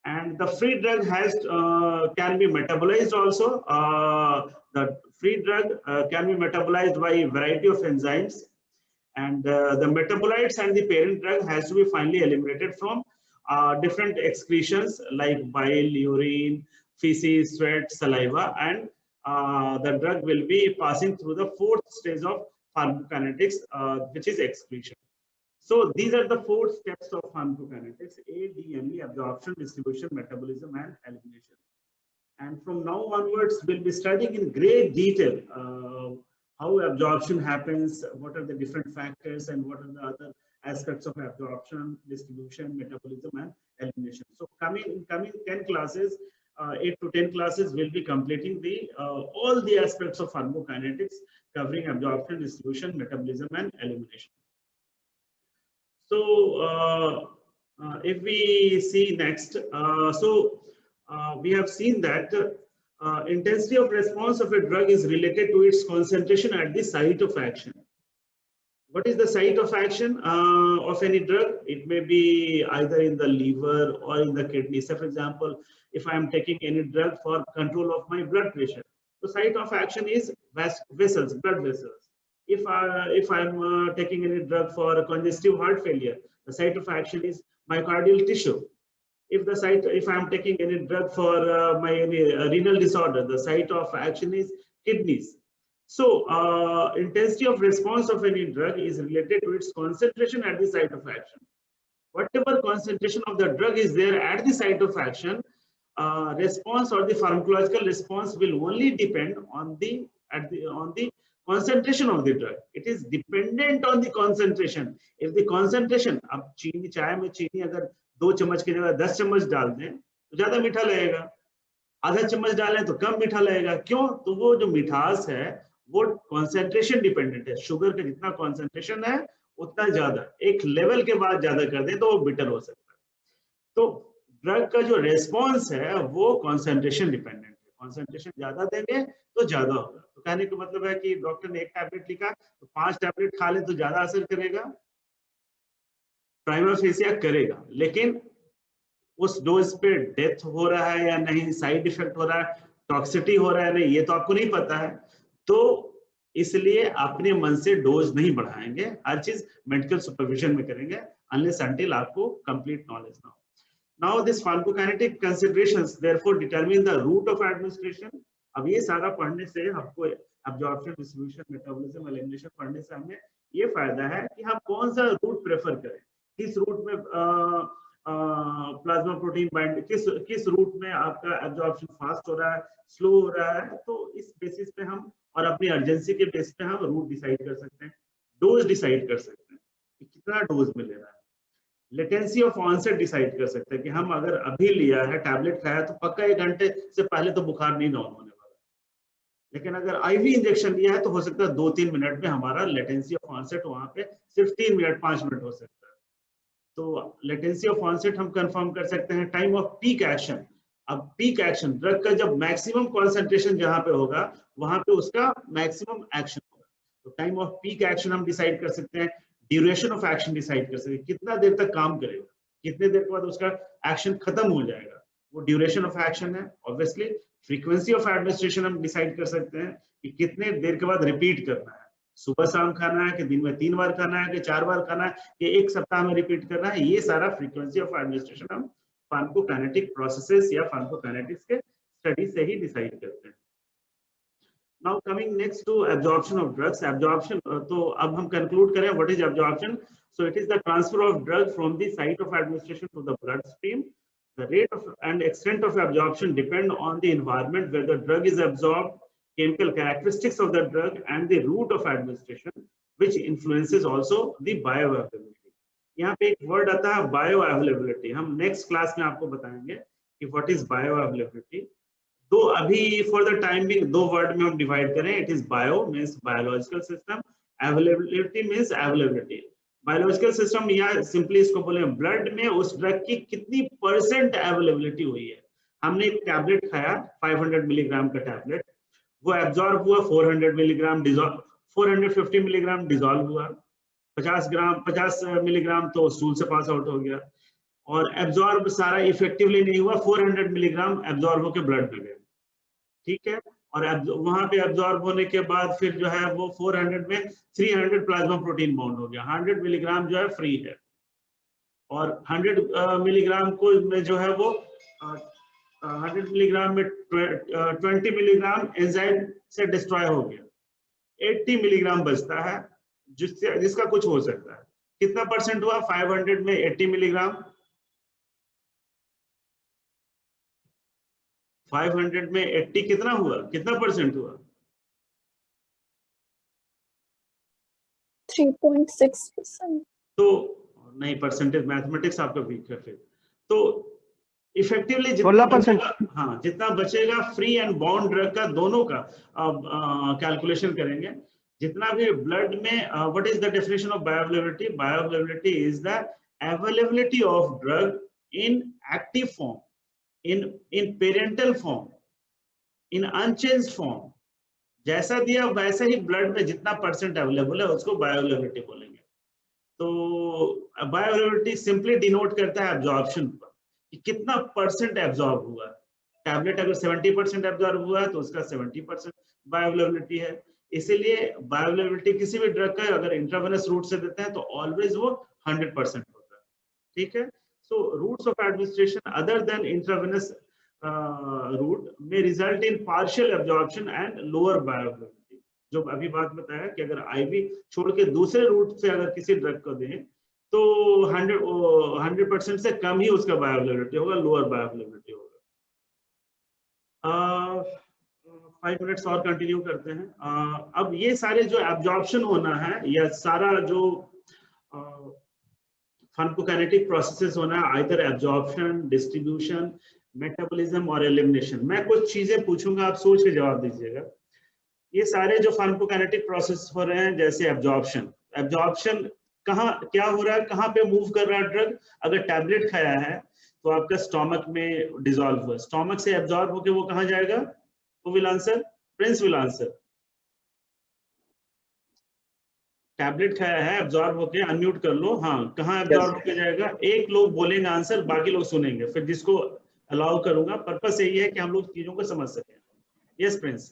And the free drug has can be metabolized also. The free drug can be metabolized by a variety of enzymes, and the metabolites and the parent drug has to be finally eliminated from different excretions like bile, urine, feces, sweat, saliva, and the drug will be passing through the fourth stage of pharmacokinetics, which is excretion. So these are the four steps of pharmacokinetics: A, D, and E: absorption, distribution, metabolism, and elimination. And from now onwards, we'll be studying in great detail how absorption happens, what are the different factors, and what are the other aspects of absorption, distribution, metabolism, and elimination. So in coming 10 classes, 8 to 10 classes, we'll be completing all the aspects of pharmacokinetics, covering absorption, distribution, metabolism, and elimination. So if we see next, we have seen that intensity of response of a drug is related to its concentration at the site of action. What is the site of action of any drug? It may be either in the liver or in the kidney. So for example, if I am taking any drug for control of my blood pressure, the site of action is vessels, blood vessels. If I'm taking any drug for congestive heart failure, the site of action is myocardial tissue. If I'm taking any drug for any renal disorder, the site of action is kidneys. So intensity of response of any drug is related to its concentration at the site of action. Whatever concentration of the drug is there at the site of action, response or the pharmacological response will only depend on the concentration of the drug. It is dependent on the concentration. If the concentration, अब चीनी, चाय में चीनी अगर 2 चम्मच की जगह 10 चम्मच डाल दें तो ज्यादा मीठा लगेगा, आधा चम्मच डालें तो कम मीठा लगेगा. क्यों? तो वो जो मिठास है वो concentration डिपेंडेंट है. शुगर का जितना concentration है उतना ज्यादा, एक लेवल के बाद ज्यादा कर दें तो वो बिटर हो सकता है. तो ड्रग का जो रेस्पॉन्स है वो concentration डिपेंडेंट है. कंसंट्रेशन ज्यादा देंगे तो ज्यादा होगा. तो कहने का मतलब है कि डॉक्टर ने 1 टैबलेट लिखा तो 5 टैबलेट खा ले तो ज्यादा असर करेगा, प्राइमा फेसिया करेगा, लेकिन उस डोज पे डेथ हो रहा है या नहीं, साइड इफेक्ट हो रहा है, टॉक्सिसिटी हो रहा है नहीं, ये तो आपको नहीं पता है. तो इसलिए अपने मन से डोज नहीं बढ़ाएंगे, हर चीज मेडिकल सुपरविजन में करेंगे अनलेस अंटिल आपको कंप्लीट नॉलेज ना हो. Now this pharmacokinetic considerations therefore determine the route of administration. अब ये सारा पढ़ने से हमको absorption, distribution, metabolism, elimination पढ़ने से हमें ये फायदा है कि हम कौन सा रूट प्रेफर करें, किस रूट में प्लाज्मा प्रोटीन बाइंड, किस रूट में आपका absorption फास्ट हो रहा है, स्लो हो रहा है. तो इस बेसिस पे हम और अपनी अर्जेंसी के बेस पे हम रूट डिसाइड कर सकते हैं, डोज डिसाइड कर सकते हैं कि कितना डोज में लेना है. लेटेंसी ऑफ ऑनसेट डिसाइड कर सकते हैं कि हम अगर अभी लिया है, टैबलेट खाया तो पक्का 1 घंटे से पहले तो बुखार नहीं डाउन होने वाला, लेकिन अगर आईवी इंजेक्शन लिया है तो हो सकता है 2-3 मिनट में हमारा लेटेंसी ऑफ ऑनसेट वहां पे सिर्फ 3 मिनट 5 मिनट हो सकता है. तो लेटेंसी ऑफ ऑनसेट हम कंफर्म कर सकते हैं. टाइम ऑफ पीक एक्शन, अब पीक एक्शन ड्रग का जब मैक्सिमम कॉन्सेंट्रेशन जहां पे होगा वहां पे उसका मैक्सिमम एक्शन होगा. तो टाइम ऑफ पीक एक्शन हम डिसाइड कर सकते हैं. ड्यूरेशन ऑफ एक्शन डिसाइड कर सकते हैं, कितना देर तक काम करेगा, कितने देर के बाद उसका एक्शन खत्म हो जाएगा, वो ड्यूरेशन ऑफ एक्शन है. ऑब्वियसली फ्रीक्वेंसी ऑफ एडमिनिस्ट्रेशन हम डिसाइड कर सकते हैं कि कितने देर के बाद रिपीट करना है, सुबह शाम खाना है कि दिन में 3 बार खाना है कि 4 बार खाना है कि 1 सप्ताह में रिपीट करना है. ये सारा फ्रीक्वेंसी ऑफ एडमिनिस्ट्रेशन हम फार्माकोकाइनेटिक प्रोसेसेस या फार्माकोकाइनेटिक्स के स्टडी से ही डिसाइड करते हैं. Now coming next to absorption of drugs. Absorption, तो अब हम conclude करें what is absorption. So it is the transfer of drug from the site of administration to the bloodstream. The rate of and extent of absorption depend on the environment where the drug is absorbed, chemical characteristics of the drug, and the route of administration, which influences also the bioavailability. यहाँ पे एक word आता है bioavailability. हम next class में आपको बताएंगे कि what is bioavailability. तो अभी फॉर द टाइम बिंग दो वर्ड में हम डिवाइड करें, it is bio means biological system, availability means availability. Biological system या सिंपली इसको बोले ब्लड में उस ड्रग की कितनी % अवेलेबिलिटी हुई है। हमने एक टैबलेट खाया 500 मिलीग्राम का टैबलेट, वो एब्जॉर्ब हुआ 400 मिलीग्राम, 450 मिलीग्राम डिजॉल्व हुआ, 50 मिलीग्राम तो स्टूल से पास आउट हो गया, और एब्जॉर्ब सारा इफेक्टिवली नहीं हुआ, 400 मिलीग्राम एब्जॉर्ब होकर ब्लड में गए, ठीक है। और वहां पे एब्जॉर्ब होने के बाद फिर जो है वो 400 में 300 प्लाज्मा प्रोटीन बाउंड हो गया, 100 मिलीग्राम जो है फ्री है, और 100 मिलीग्राम को में जो है वो 100 मिलीग्राम में 20 मिलीग्राम एंजाइम से डिस्ट्रॉय हो गया, 80 मिलीग्राम बचता है जिसका कुछ हो सकता है। कितना % हुआ 500 में 80 मिलीग्राम, 500 में 80 कितना हुआ, कितना % हुआ? 3.6%। तो नहीं, परसेंटेज मैथमेटिक्स आपका वीक है फिर। तो इफेक्टिवली 16%। हाँ, जितना बचेगा फ्री एंड बाउंड ड्रग का, दोनों का कैलकुलेशन करेंगे। जितना भी ब्लड में, what is the definition of bioavailability? Bioavailability is the availability of drug in active form, in parental form, in unchanged form, जैसा दिया वैसे ही ब्लड में जितना % अवेलेबल है उसको बायोअवेलेबिलिटी बोलेंगे। तो बायोअवेलेबिलिटी सिंपली डिनोट करता है एब्जॉर्प्शन पर, कि कितना % एब्जॉर्ब हुआ। टैबलेट अगर 70% एब्जॉर्ब हुआ है तो उसका 70% बायोअवेलेबिलिटी है। इसीलिए बायोअवेलेबिलिटी किसी भी ड्रग का अगर इंट्रावेनस रूट से देते हैं तो ऑलवेज वो 100% होता है, ठीक है। So routes of administration other than intravenous route may result in partial absorption and lower bioavailability। जो अभी बात बताया कि अगर आईवी छोड़ के दूसरे रूट से अगर किसी ड्रग को दें तो 100% से कम ही उसका बायोअवेलेबिलिटी होगा, लोअर बायोअवेलेबिलिटी होगा। 5 मिनट्स और कंटिन्यू करते हैं। अब ये सारे जो एब्जॉर्प्शन होना है या सारा जो फार्माकोकाइनेटिक प्रोसेसेस होना है, आइदर एब्जॉर्प्शन, डिस्ट्रीब्यूशन, मेटाबॉलिज्म और एलिमिनेशन। मैं कुछ चीजें पूछूंगा, आप सोच के जवाब दीजिएगा। ये सारे जो फार्माकोकाइनेटिक प्रोसेस हो रहे हैं, जैसे एब्जॉर्प्शन कहाँ क्या हो रहा है, कहाँ पे मूव कर रहा है ड्रग? अगर टैबलेट खाया है तो आपका स्टोमक में डिसॉल्व हुआ, स्टोमक से एब्जॉर्ब होकर वो कहाँ जाएगा? Who will answer? Prince will answer. Tablet खाया है, एब्जॉर्ब होके, अनम्यूट कर लो। हाँ, कहाँ एब्जॉर्ब होके जाएगा? एक लोग बोलेंगे आंसर, बाकी लोग सुनेंगे, फिर जिसको अलाउ करूंगा। पर्पस यही है कि हम लोग चीजों को समझ सकें। Yes Prince.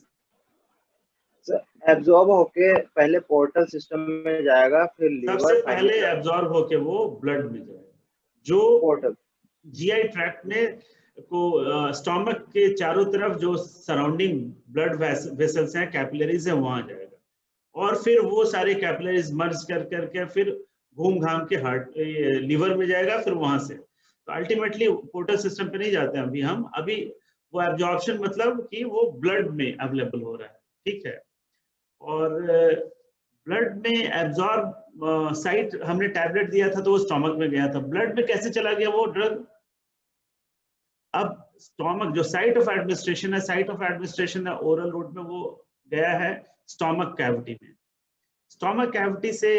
एब्जॉर्ब होके पहले पोर्टल सिस्टम में जाएगा, फिर लीवर, सबसे पहले एब्जॉर्ब होके वो ब्लड में जाएगा, जो पोर्टल जीआई ट्रैक्ट में को स्टोमक के चारों तरफ जो सराउंडिंग ब्लड वेसल्स हैं, कैपिलरीज हैं, वहां जाएगा, और फिर वो सारे कैपिलरीज मर्ज कर करके फिर घूम घाम के हार्ट लीवर में जाएगा, फिर वहां से तो अल्टीमेटली पोर्टल सिस्टम पे नहीं जाते हैं अभी वो एब्जॉर्प्शन मतलब कि वो ब्लड में अवेलेबल हो रहा है, ठीक है। और ब्लड में एब्जॉर्ब साइट हमने टैबलेट दिया था तो वो स्टोमक में गया था, ब्लड में कैसे चला गया वो ड्रग? अब स्टोमक जो साइट ऑफ एडमिनिस्ट्रेशन है, साइट ऑफ एडमिनिस्ट्रेशन है ओरल रूट में, वो गया है स्टोमक कैविटी में। स्टोमक कैविटी से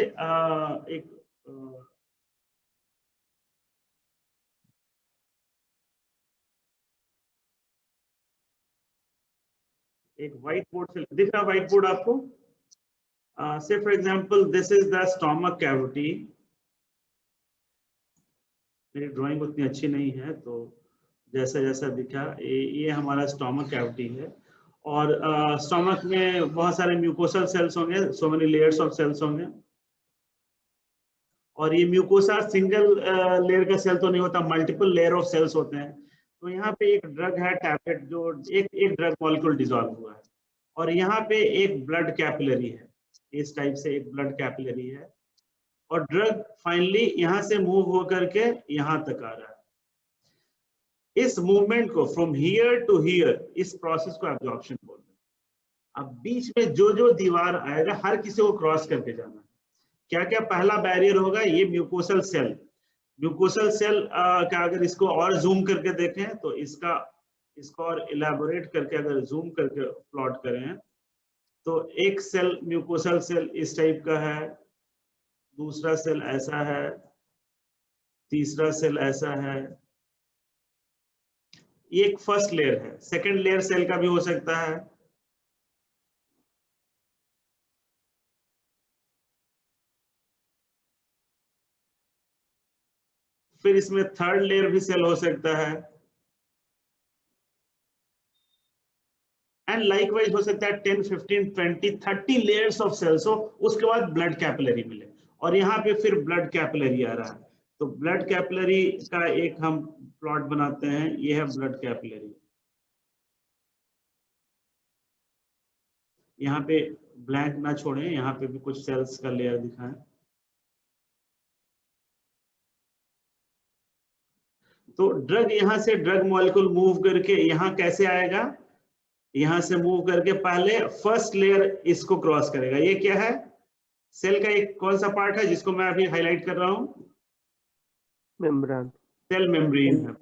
एक व्हाइट बोर्ड से दिख रहा, व्हाइट बोर्ड आपको? से for example this is the stomach cavity. मेरी ड्राइंग उतनी अच्छी नहीं है तो जैसा जैसा दिखा, ये हमारा स्टोमक कैविटी है, और स्टोमक में बहुत सारे म्यूकोसल सेल्स होंगे, so many layers of cells होंगे, और ये म्यूकोसा सिंगल लेयर का सेल तो नहीं होता, मल्टीपल लेयर ऑफ सेल्स होते हैं। तो यहाँ पे एक ड्रग है टैबलेट, जो एक ड्रग मॉलिक्यूल डिसॉल्व हुआ है, और यहाँ पे एक ब्लड कैपिलरी है, इस टाइप से एक ब्लड कैपिलरी है, और ड्रग फाइनली यहाँ से मूव होकर के यहाँ तक आ रहा है। इस मूवमेंट को फ्रॉम हियर टू हियर, इस प्रोसेस को एब्जॉर्प्शन बोलते हैं। अब बीच में जो जो दीवार आएगा हर किसी को क्रॉस करके जाना है। क्या क्या पहला बैरियर होगा? ये म्यूकोसल सेल। म्यूकोसल सेल का अगर इसको और जूम करके देखें तो इसका इसको और इलेबोरेट करके अगर जूम करके प्लॉट करें तो एक सेल म्यूकोसल सेल इस टाइप का है, दूसरा सेल ऐसा है, तीसरा सेल ऐसा है। ये एक फर्स्ट लेयर है। सेकंड लेयर सेल का भी हो सकता है। फिर इसमें थर्ड लेयर भी सेल हो सकता है, एंड लाइकवाइज हो सकता है 10, 15, 20, 30 लेयर्स ऑफ सेल्स हो, उसके बाद ब्लड कैपिलरी मिले। और यहाँ पे फिर ब्लड कैपिलरी आ रहा है, तो ब्लड कैपिलरी का एक हम प्लॉट बनाते हैं। ये है ब्लड कैपिलरी। यहाँ पे ब्लैंक ना छोड़ें, यहाँ पे भी कुछ सेल्स का लेयर दिखाएं। तो ड्रग यहाँ से ड्रग मॉलिक्यूल मूव करके यहाँ कैसे आएगा, यहां से मूव करके पहले फर्स्ट लेयर इसको क्रॉस करेगा। ये क्या है, सेल का एक कौन सा पार्ट है जिसको मैं अभी हाईलाइट कर रहा हूं, मेम्ब्रेन। सेल मेम्ब्रेन है।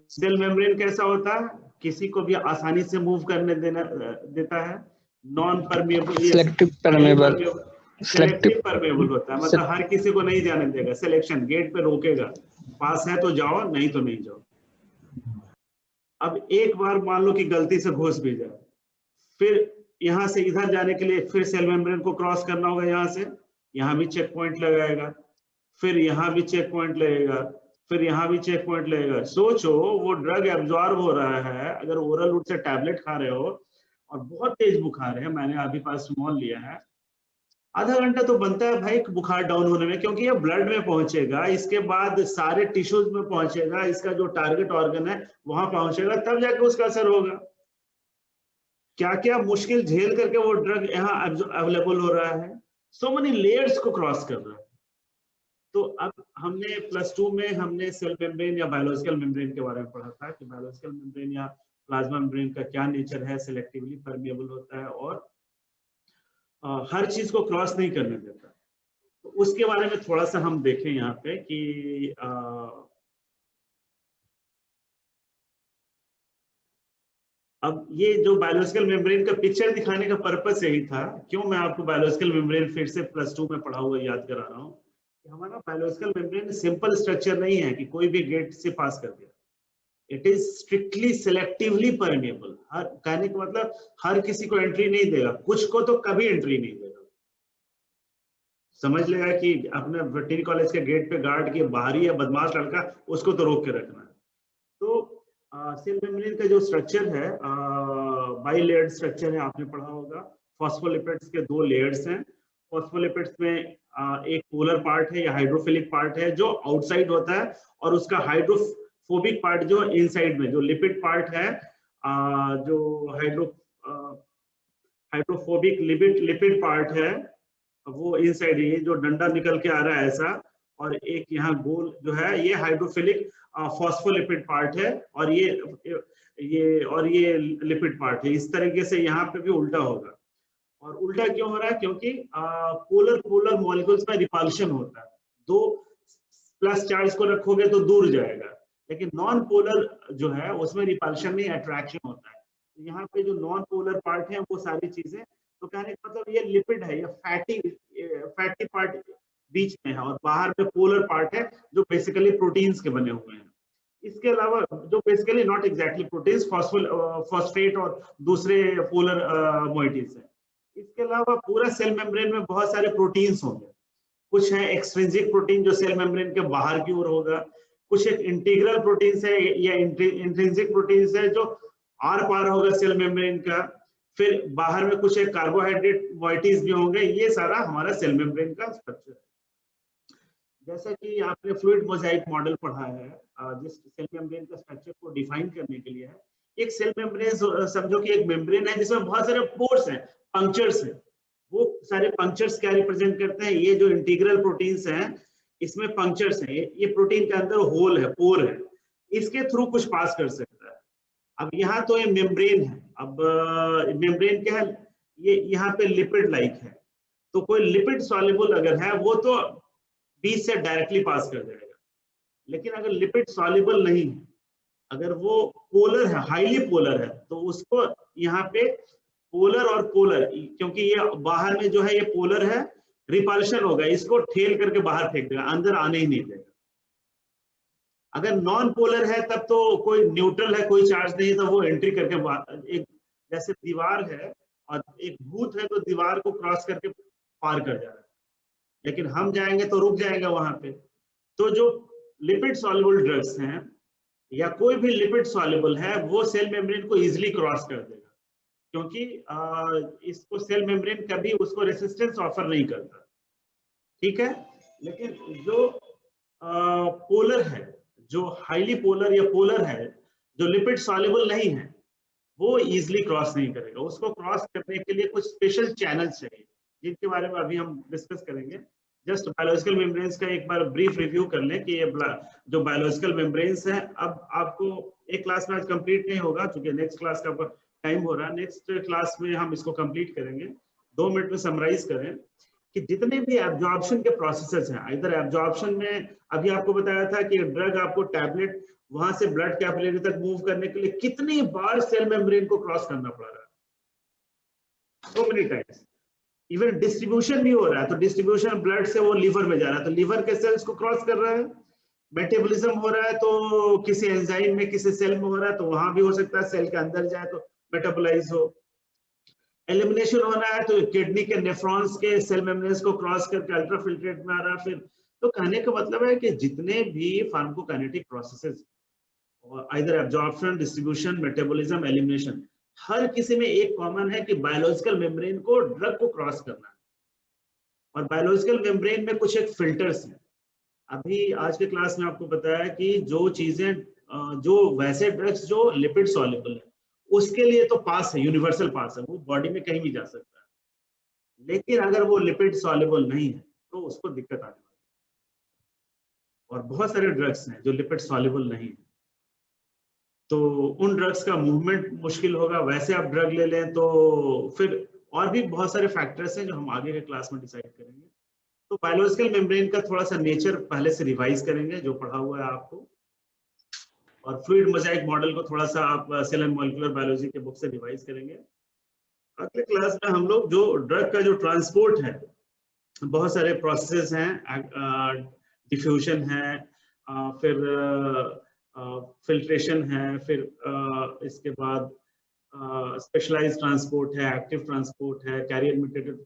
सेल मेम्ब्रेन कैसा होता है, किसी को भी आसानी से मूव करने देता है, non permeable, selective permeable, selective permeable होता है, मतलब हर किसी को नहीं जाने देगा। सिलेक्शन गेट पे रोकेगा, पास है तो जाओ, नहीं तो नहीं जाओ। अब एक बार मान लो कि गलती से घुस भी जाए, फिर यहां से इधर जाने के लिए फिर सेल मेम्ब्रेन को क्रॉस करना होगा। यहां से यहां भी चेक पॉइंट लगाएगा, फिर यहां भी चेक पॉइंट लगेगा, फिर यहां भी चेक पॉइंट लगेगा। सोचो वो ड्रग एब्जॉर्ब हो रहा है, अगर ओरल रूट से टैबलेट खा रहे हो और बहुत तेज बुखार है, मैंने अभी पैरासिटामोल लिया है, आधा घंटा तो बनता है भाई बुखार डाउन होने में, क्योंकि ये ब्लड में पहुंचेगा, इसके बाद सारे टिश्यूज में पहुंचेगा, इसका जो टारगेट ऑर्गन है वहां पहुंचेगा, तब जाके उसका असर होगा। क्या क्या मुश्किल झेल करके वो ड्रग यहाँ अवेलेबल हो रहा है, सो मेनी लेयर्स को क्रॉस कर रहा है। तो अब हमने +2 में हमने सेल मेम्ब्रेन या बायोलॉजिकल मेम्ब्रेन के बारे में पढ़ा था कि बायोलॉजिकल मेम्ब्रेन या प्लाज्मा मेम्ब्रेन का क्या नेचर है, सिलेक्टिवली परमेबल होता है और हर चीज को क्रॉस नहीं करने देता। तो उसके बारे में थोड़ा सा हम देखें यहाँ पे कि अब ये जो बायोलॉजिकल मेम्ब्रेन का पिक्चर दिखाने का पर्पस यही था। क्यों मैं आपको बायोलॉजिकल मेम्ब्रेन फिर से +2 में पढ़ा हुआ याद करा रहा हूँ कि हमारा बायोलॉजिकल मेम्ब्रेन सिंपल स्ट्रक्चर नहीं है कि कोई भी गेट से पास कर दिया। It is strictly selectively permeable. हर कहने का मतलब हर किसी को एंट्री नहीं देगा, कुछ को तो कभी एंट्री नहीं देगा। समझ लेगा कि अपने वेटरनरी कॉलेज के गेट पे गार्ड के बाहरी या बदमाश लड़का, उसको तो रोक के रखना है। तो सेल मेम्ब्रेन का जो स्ट्रक्चर है बाइलेयर्ड स्ट्रक्चर है, आपने पढ़ा होगा। फॉस्फोलिपिड्स के 2 लेयर्स हैं। फॉस्फोलिपिड्स में एक पोलर पार्ट है या हाइड्रोफिलिक पार्ट है जो आउटसाइड होता है, और उसका हाइड्रोफोबिक पार्ट जो इनसाइड में, जो लिपिड पार्ट है, जो हाइड्रोफोबिक लिपिड पार्ट है वो इनसाइड। ये जो डंडा निकल के आ रहा है ऐसा, और एक यहाँ गोल जो है ये हाइड्रोफिलिक फॉस्फोलिपिड पार्ट है, और ये लिपिड पार्ट है। इस तरीके से यहाँ पे भी उल्टा होगा। और उल्टा क्यों हो रहा है, क्योंकि पोलर मॉलिक्यूल्स में रिपल्शन होता है। 2 प्लस चार्ज को रखोगे तो दूर जाएगा, लेकिन नॉन पोलर जो है उसमें रिपल्शन नहीं, अट्रैक्शन होता है। तो यहाँ पे जो नॉन पोलर पार्ट है वो सारी चीजें, तो कहने का मतलब ये लिपिड है, ये फैटी पार्ट बीच में है, और बाहर में पोलर पार्ट है जो बेसिकली प्रोटीन्स के बने हुए हैं। इसके अलावा जो basically not exactly proteins, phosphate और दूसरे पोलर मोइटीज है। इसके अलावा पूरा सेल मेम्ब्रेन में बहुत सारे प्रोटीन्स होंगे। कुछ है एक्सट्रिंसिक प्रोटीन जो सेल मेम्ब्रेन के बाहर की ओर होगा, कुछ एक इंटीग्रल प्रोटीन्स है या इंट्रिंसिक प्रोटीन्स है जो आर पार होगा सेल मेम्ब्रेन का। फिर बाहर में कुछ एक कार्बोहाइड्रेट मोइटीज भी होंगे। ये सारा हमारा सेल मेम्ब्रेन का स्ट्रक्चर है। जैसा कि आपने फ्लूइड मोजाइक मॉडल पढ़ा है, जिस सेल मेम्ब्रेन का स्ट्रक्चर को डिफाइन करने के लिए है। एक सेल मेम्ब्रेन समझो कि एक मेम्ब्रेन है जिसमें बहुत सारे पोर्स हैं, पंक्चर्स हैं। वो सारे पंक्चर्स क्या रिप्रेजेंट करते हैं, ये जो इंटीग्रल प्रोटीन्स हैं इसमें पंक्चर्स हैं। ये प्रोटीन के अंदर होल है, पोर है, इसके थ्रू कुछ पास कर सकता है। अब यहाँ तो ये मेम्ब्रेन है। अब मेम्ब्रेन क्या है, ये यहाँ पे लिपिड लाइक है, तो कोई लिपिड सॉल्युबल अगर है वो तो बीच से डायरेक्टली पास कर जाएगा। लेकिन अगर लिपिड सॉल्युबल नहीं है, अगर वो पोलर है, हाईली पोलर है, तो उसको यहाँ पे पोलर और पोलर, क्योंकि ये बाहर में जो है ये पोलर है, रिपल्शन होगा, इसको ठेल करके बाहर फेंक देगा, अंदर आने ही नहीं देगा। अगर नॉन पोलर है तब तो कोई न्यूट्रल है, कोई चार्ज नहीं है, तो वो एंट्री करके एक जैसे दीवार है और एक भूत है तो दीवार को क्रॉस करके पार कर जा रहा है, लेकिन हम जाएंगे तो रुक जाएगा वहां पे। तो जो लिपिड सॉल्युबल ड्रग्स हैं या कोई भी लिपिड सॉल्युबल है वो सेल मेम्ब्रेन को इजीली क्रॉस कर देगा, क्योंकि इसको सेल मेम्ब्रेन कभी उसको रेसिस्टेंस ऑफर नहीं करता, ठीक है। लेकिन जो पोलर है, जो हाईली पोलर या पोलर है, जो लिपिड सॉल्युबल नहीं है, वो इजीली क्रॉस नहीं करेगा। उसको क्रॉस करने के लिए कुछ स्पेशल चैनल्स चाहिए, जिनके बारे में अभी हम डिस्कस करेंगे। जस्ट बायोलॉजिकल मेम्ब्रेन्स का एक बार ब्रीफ रिव्यू कर लें कि ये जो बायोलॉजिकल मेम्ब्रेन्स हैं, अब आपको एक क्लास में आज कंप्लीट नहीं होगा, क्योंकि नेक्स्ट क्लास का टाइम हो रहा है। नेक्स्ट क्लास में हम इसको कंप्लीट करेंगे। 2 मिनट में समराइज करें कि जितने भी एब्जॉर्प्शन के प्रोसेसेस हैं, इधर एब्जॉर्प्शन में अभी आपको बताया था कि ड्रग आपको टैबलेट वहां से ब्लड कैपिलरी तक मूव करने के लिए कितनी बार सेल मेम्ब्रेन को क्रॉस करना पड़ रहा है, so many times। Even distribution भी हो रहा है, तो डिस्ट्रीब्यूशन ब्लड से वो लीवर में जा रहा है, तो लीवर के सेल्स को क्रॉस कर रहा है। मेटाबॉलिज्म हो रहा है तो किसी एंजाइम में किसी सेल में हो रहा है, तो वहां भी हो सकता है सेल के अंदर जाए तो मेटाबोलाइज हो। एलिमिनेशन होना है तो किडनी के नेफ्रॉन्स के सेल मेम्ब्रेन्स को क्रॉस करके अल्ट्राफिल्ट्रेट में आ रहा है फिर। तो कहने का मतलब है कि जितने भी pharmacokinetic processes, either absorption, distribution, metabolism, elimination, हर किसी में एक कॉमन है कि बायोलॉजिकल मेम्ब्रेन को ड्रग को क्रॉस करना है। और बायोलॉजिकल मेम्ब्रेन में कुछ एक फिल्टर्स हैं। अभी आज के क्लास में आपको बताया कि जो चीजें, जो वैसे ड्रग्स जो लिपिड सॉल्युबल है उसके लिए तो पास है, यूनिवर्सल पास है, वो बॉडी में कहीं भी जा सकता है। लेकिन अगर वो लिपिड सॉल्युबल नहीं है तो उसको दिक्कत आने वाली है। और बहुत सारे ड्रग्स हैं जो लिपिड सॉल्युबल नहीं है, तो उन ड्रग्स का मूवमेंट मुश्किल होगा। वैसे आप ड्रग ले लें तो फिर और भी बहुत सारे फैक्टर्स हैं जो हम आगे के क्लास में डिसाइड करेंगे। तो बायोलॉजिकल मेम्ब्रेन का थोड़ा सा नेचर पहले से रिवाइज करेंगे जो पढ़ा हुआ है आपको, और फ्लूइड मोजाइक मॉडल को थोड़ा सा आप सेल एंड मॉलिक्यूलर बायोलॉजी के बुक से रिवाइज करेंगे। अगले क्लास में हम लोग जो ड्रग का जो ट्रांसपोर्ट है, बहुत सारे प्रोसेसेस हैं, डिफ्यूजन है, फिर फिल्ट्रेशन है, फिर इसके बाद स्पेशलाइज्ड ट्रांसपोर्ट है, एक्टिव ट्रांसपोर्ट है, carrier mediated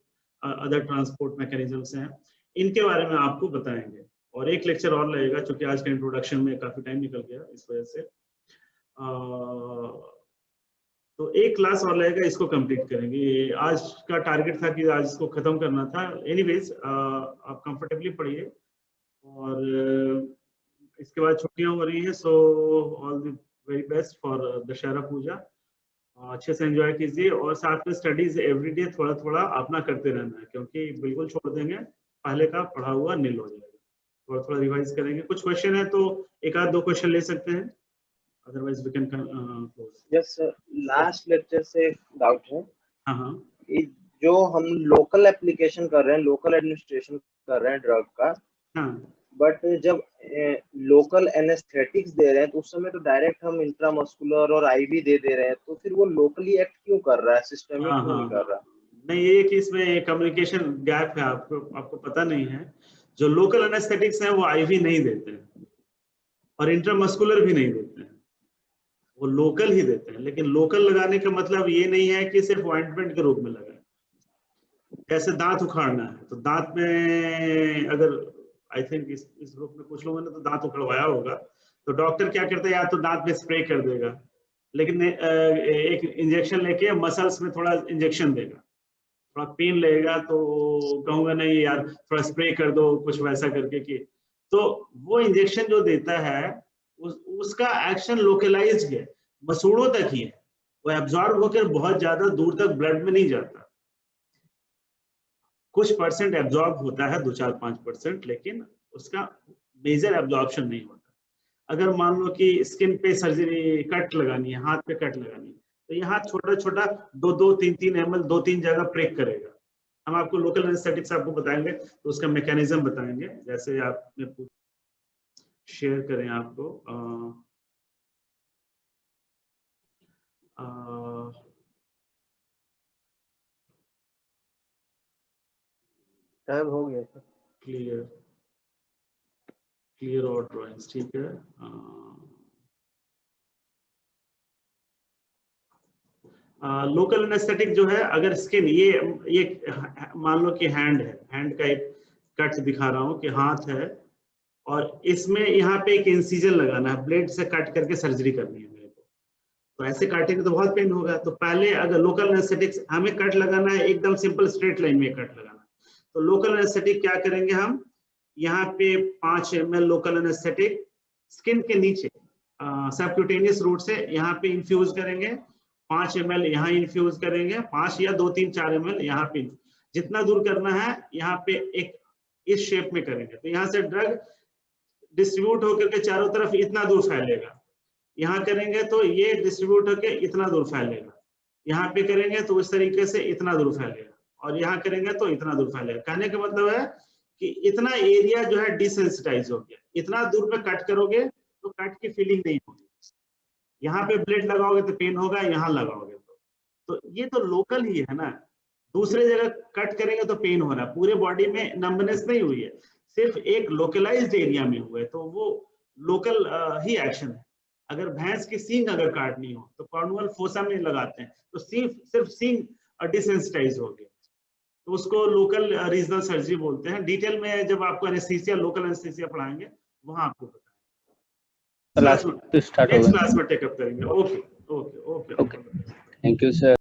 other transport mechanisms हैं, इनके बारे में आपको बताएंगे। और एक लेक्चर और लगेगा, क्योंकि आज के इंट्रोडक्शन में काफी टाइम निकल गया इस वजह से, तो एक क्लास और लगेगा, इसको कंप्लीट करेंगे। आज का टारगेट था कि आज इसको खत्म करना था। एनीवेज आप कंफर्टेबली पढ़िए, और इसके बाद छुट्टियां हो रही हैं, so all the very best for Dussehra puja. अच्छे से एंजॉय कीजिए, और साथ में स्टडीज एवरीडे थोड़ा थोड़ा अपना करते रहना है, क्योंकि बिल्कुल छोड़ देंगे पहले का पढ़ा हुआ नील हो जाएगा। थोड़ा थोड़ा रिवाइज करेंगे। कुछ क्वेश्चन है तो एक आध 2 क्वेश्चन ले सकते हैं, otherwise we can close. Yes sir, last lecture से डाउट है। हाँ हाँ, जो हम लोकल एप्लीकेशन कर रहे हैं, लोकल एडमिनिस्ट्रेशन कर रहे हैं ड्रग का, हाँ बट जब लोकल एनेस्थेटिक्स दे रहे हैं तो उस समय तो डायरेक्ट हम इंट्रामस्कुलर और आईवी दे रहे हैं, तो फिर वो लोकली एक्ट क्यों कर रहा है, सिस्टमिक हाँ क्यों नहीं कर रहा? नहीं, ये कि इसमें कम्युनिकेशन गैप है, आपको पता नहीं है। जो लोकल एनेस्थेटिक्स हैं वो आईवी नहीं देते हैं, और इंट्रामस्कुलर भी नहीं देते हैं, वो लोकल ही देते हैं। लेकिन लोकल लगाने का मतलब ये नहीं है कि सिर्फ ऑइंटमेंट के रूप में लगाए। जैसे दांत उखाड़ना है, तो दांत में अगर आई थिंक इस ग्रुप में कुछ लोगों ने तो दांत उखड़वाया होगा, तो डॉक्टर क्या करता है, या तो दांत में स्प्रे कर देगा, लेकिन एक इंजेक्शन लेके मसल्स में थोड़ा इंजेक्शन देगा, थोड़ा पेन लगेगा तो कहूंगा नहीं यार थोड़ा स्प्रे कर दो, कुछ वैसा करके कि, तो वो इंजेक्शन जो देता है उसका एक्शन लोकलाइज्ड है, मसूड़ों तक ही है, वो एब्जॉर्ब होकर बहुत ज्यादा दूर तक ब्लड में नहीं जाता। कुछ परसेंट एब्जॉर्ब होता है, 2-4-5%, लेकिन उसका मेजर एब्जॉर्प्शन नहीं होता। अगर मान लो कि स्किन पे सर्जरी, कट लगानी है, हाथ पे कट लगानी है, तो यहाँ छोटा छोटा 2-3 ml 2-3 जगह प्रेक करेगा। हम आपको लोकल एनेस्थेटिक्स आपको बताएंगे, तो उसका मैकेनिज्म बताएंगे। जैसे आप शेयर करें आपको टाइम हो गया सर। क्लियर और ड्राइंग्स, ठीक है। लोकल एनेस्थेटिक जो है, अगर स्किन ये मान लो कि हैंड है, हैंड का एक कट दिखा रहा हूँ कि हाथ है और इसमें यहाँ पे एक इंसिजन लगाना है, ब्लेड से कट करके सर्जरी करनी है मेरे को। तो ऐसे काटेंगे तो बहुत पेन होगा। तो पहले अगर लोकल एनेस्थेटिक्स हमें कट लगाना है, एकदम सिंपल स्ट्रेट लाइन में कट लगाना है, तो लोकल एनेस्थेटिक क्या करेंगे हम, यहाँ पे 5 ml लोकल एनेस्थेटिक स्किन के नीचे सबक्यूटेनियस रूट से यहाँ पे इन्फ्यूज करेंगे। 5 ml यहाँ इन्फ्यूज करेंगे, 5 या 2 3 4 ml यहाँ पे, जितना दूर करना है यहाँ पे एक इस शेप में करेंगे। तो यहाँ से ड्रग डिस्ट्रीब्यूट होकर के चारों तरफ इतना दूर फैलेगा। यहाँ करेंगे तो ये डिस्ट्रीब्यूट होकर इतना दूर फैलेगा, यहाँ पे करेंगे तो इस तरीके से इतना दूर फैलेगा, और यहाँ करेंगे तो इतना दूर फैलेगा। कहने का मतलब है कि इतना एरिया जो है डिसेंसिटाइज हो गया। इतना दूर में कट करोगे तो कट की फीलिंग नहीं होगी। यहाँ पे ब्लेड लगाओगे तो पेन होगा, यहाँ लगाओगे तो ये तो लोकल ही है ना। दूसरे जगह कट करेंगे तो पेन हो रहा है, पूरे बॉडी में नंबनेस नहीं हुई है, सिर्फ एक लोकलाइज्ड एरिया में हुआ है, तो वो लोकल ही एक्शन है। अगर भैंस की सींग अगर काटनी हो तो कॉर्नुअल फोसा में लगाते हैं, तो सिर्फ सींग डिसेंसिटाइज हो गया, तो उसको लोकल रीजनल सर्जरी बोलते हैं। डिटेल में जब आपको एनेस्थीसिया, लोकल एनेस्थीसिया पढ़ाएंगे वहां आपको बताएंगे। नेक्स्ट क्लास में टेकअप करेंगे। Okay okay okay, thank you sir.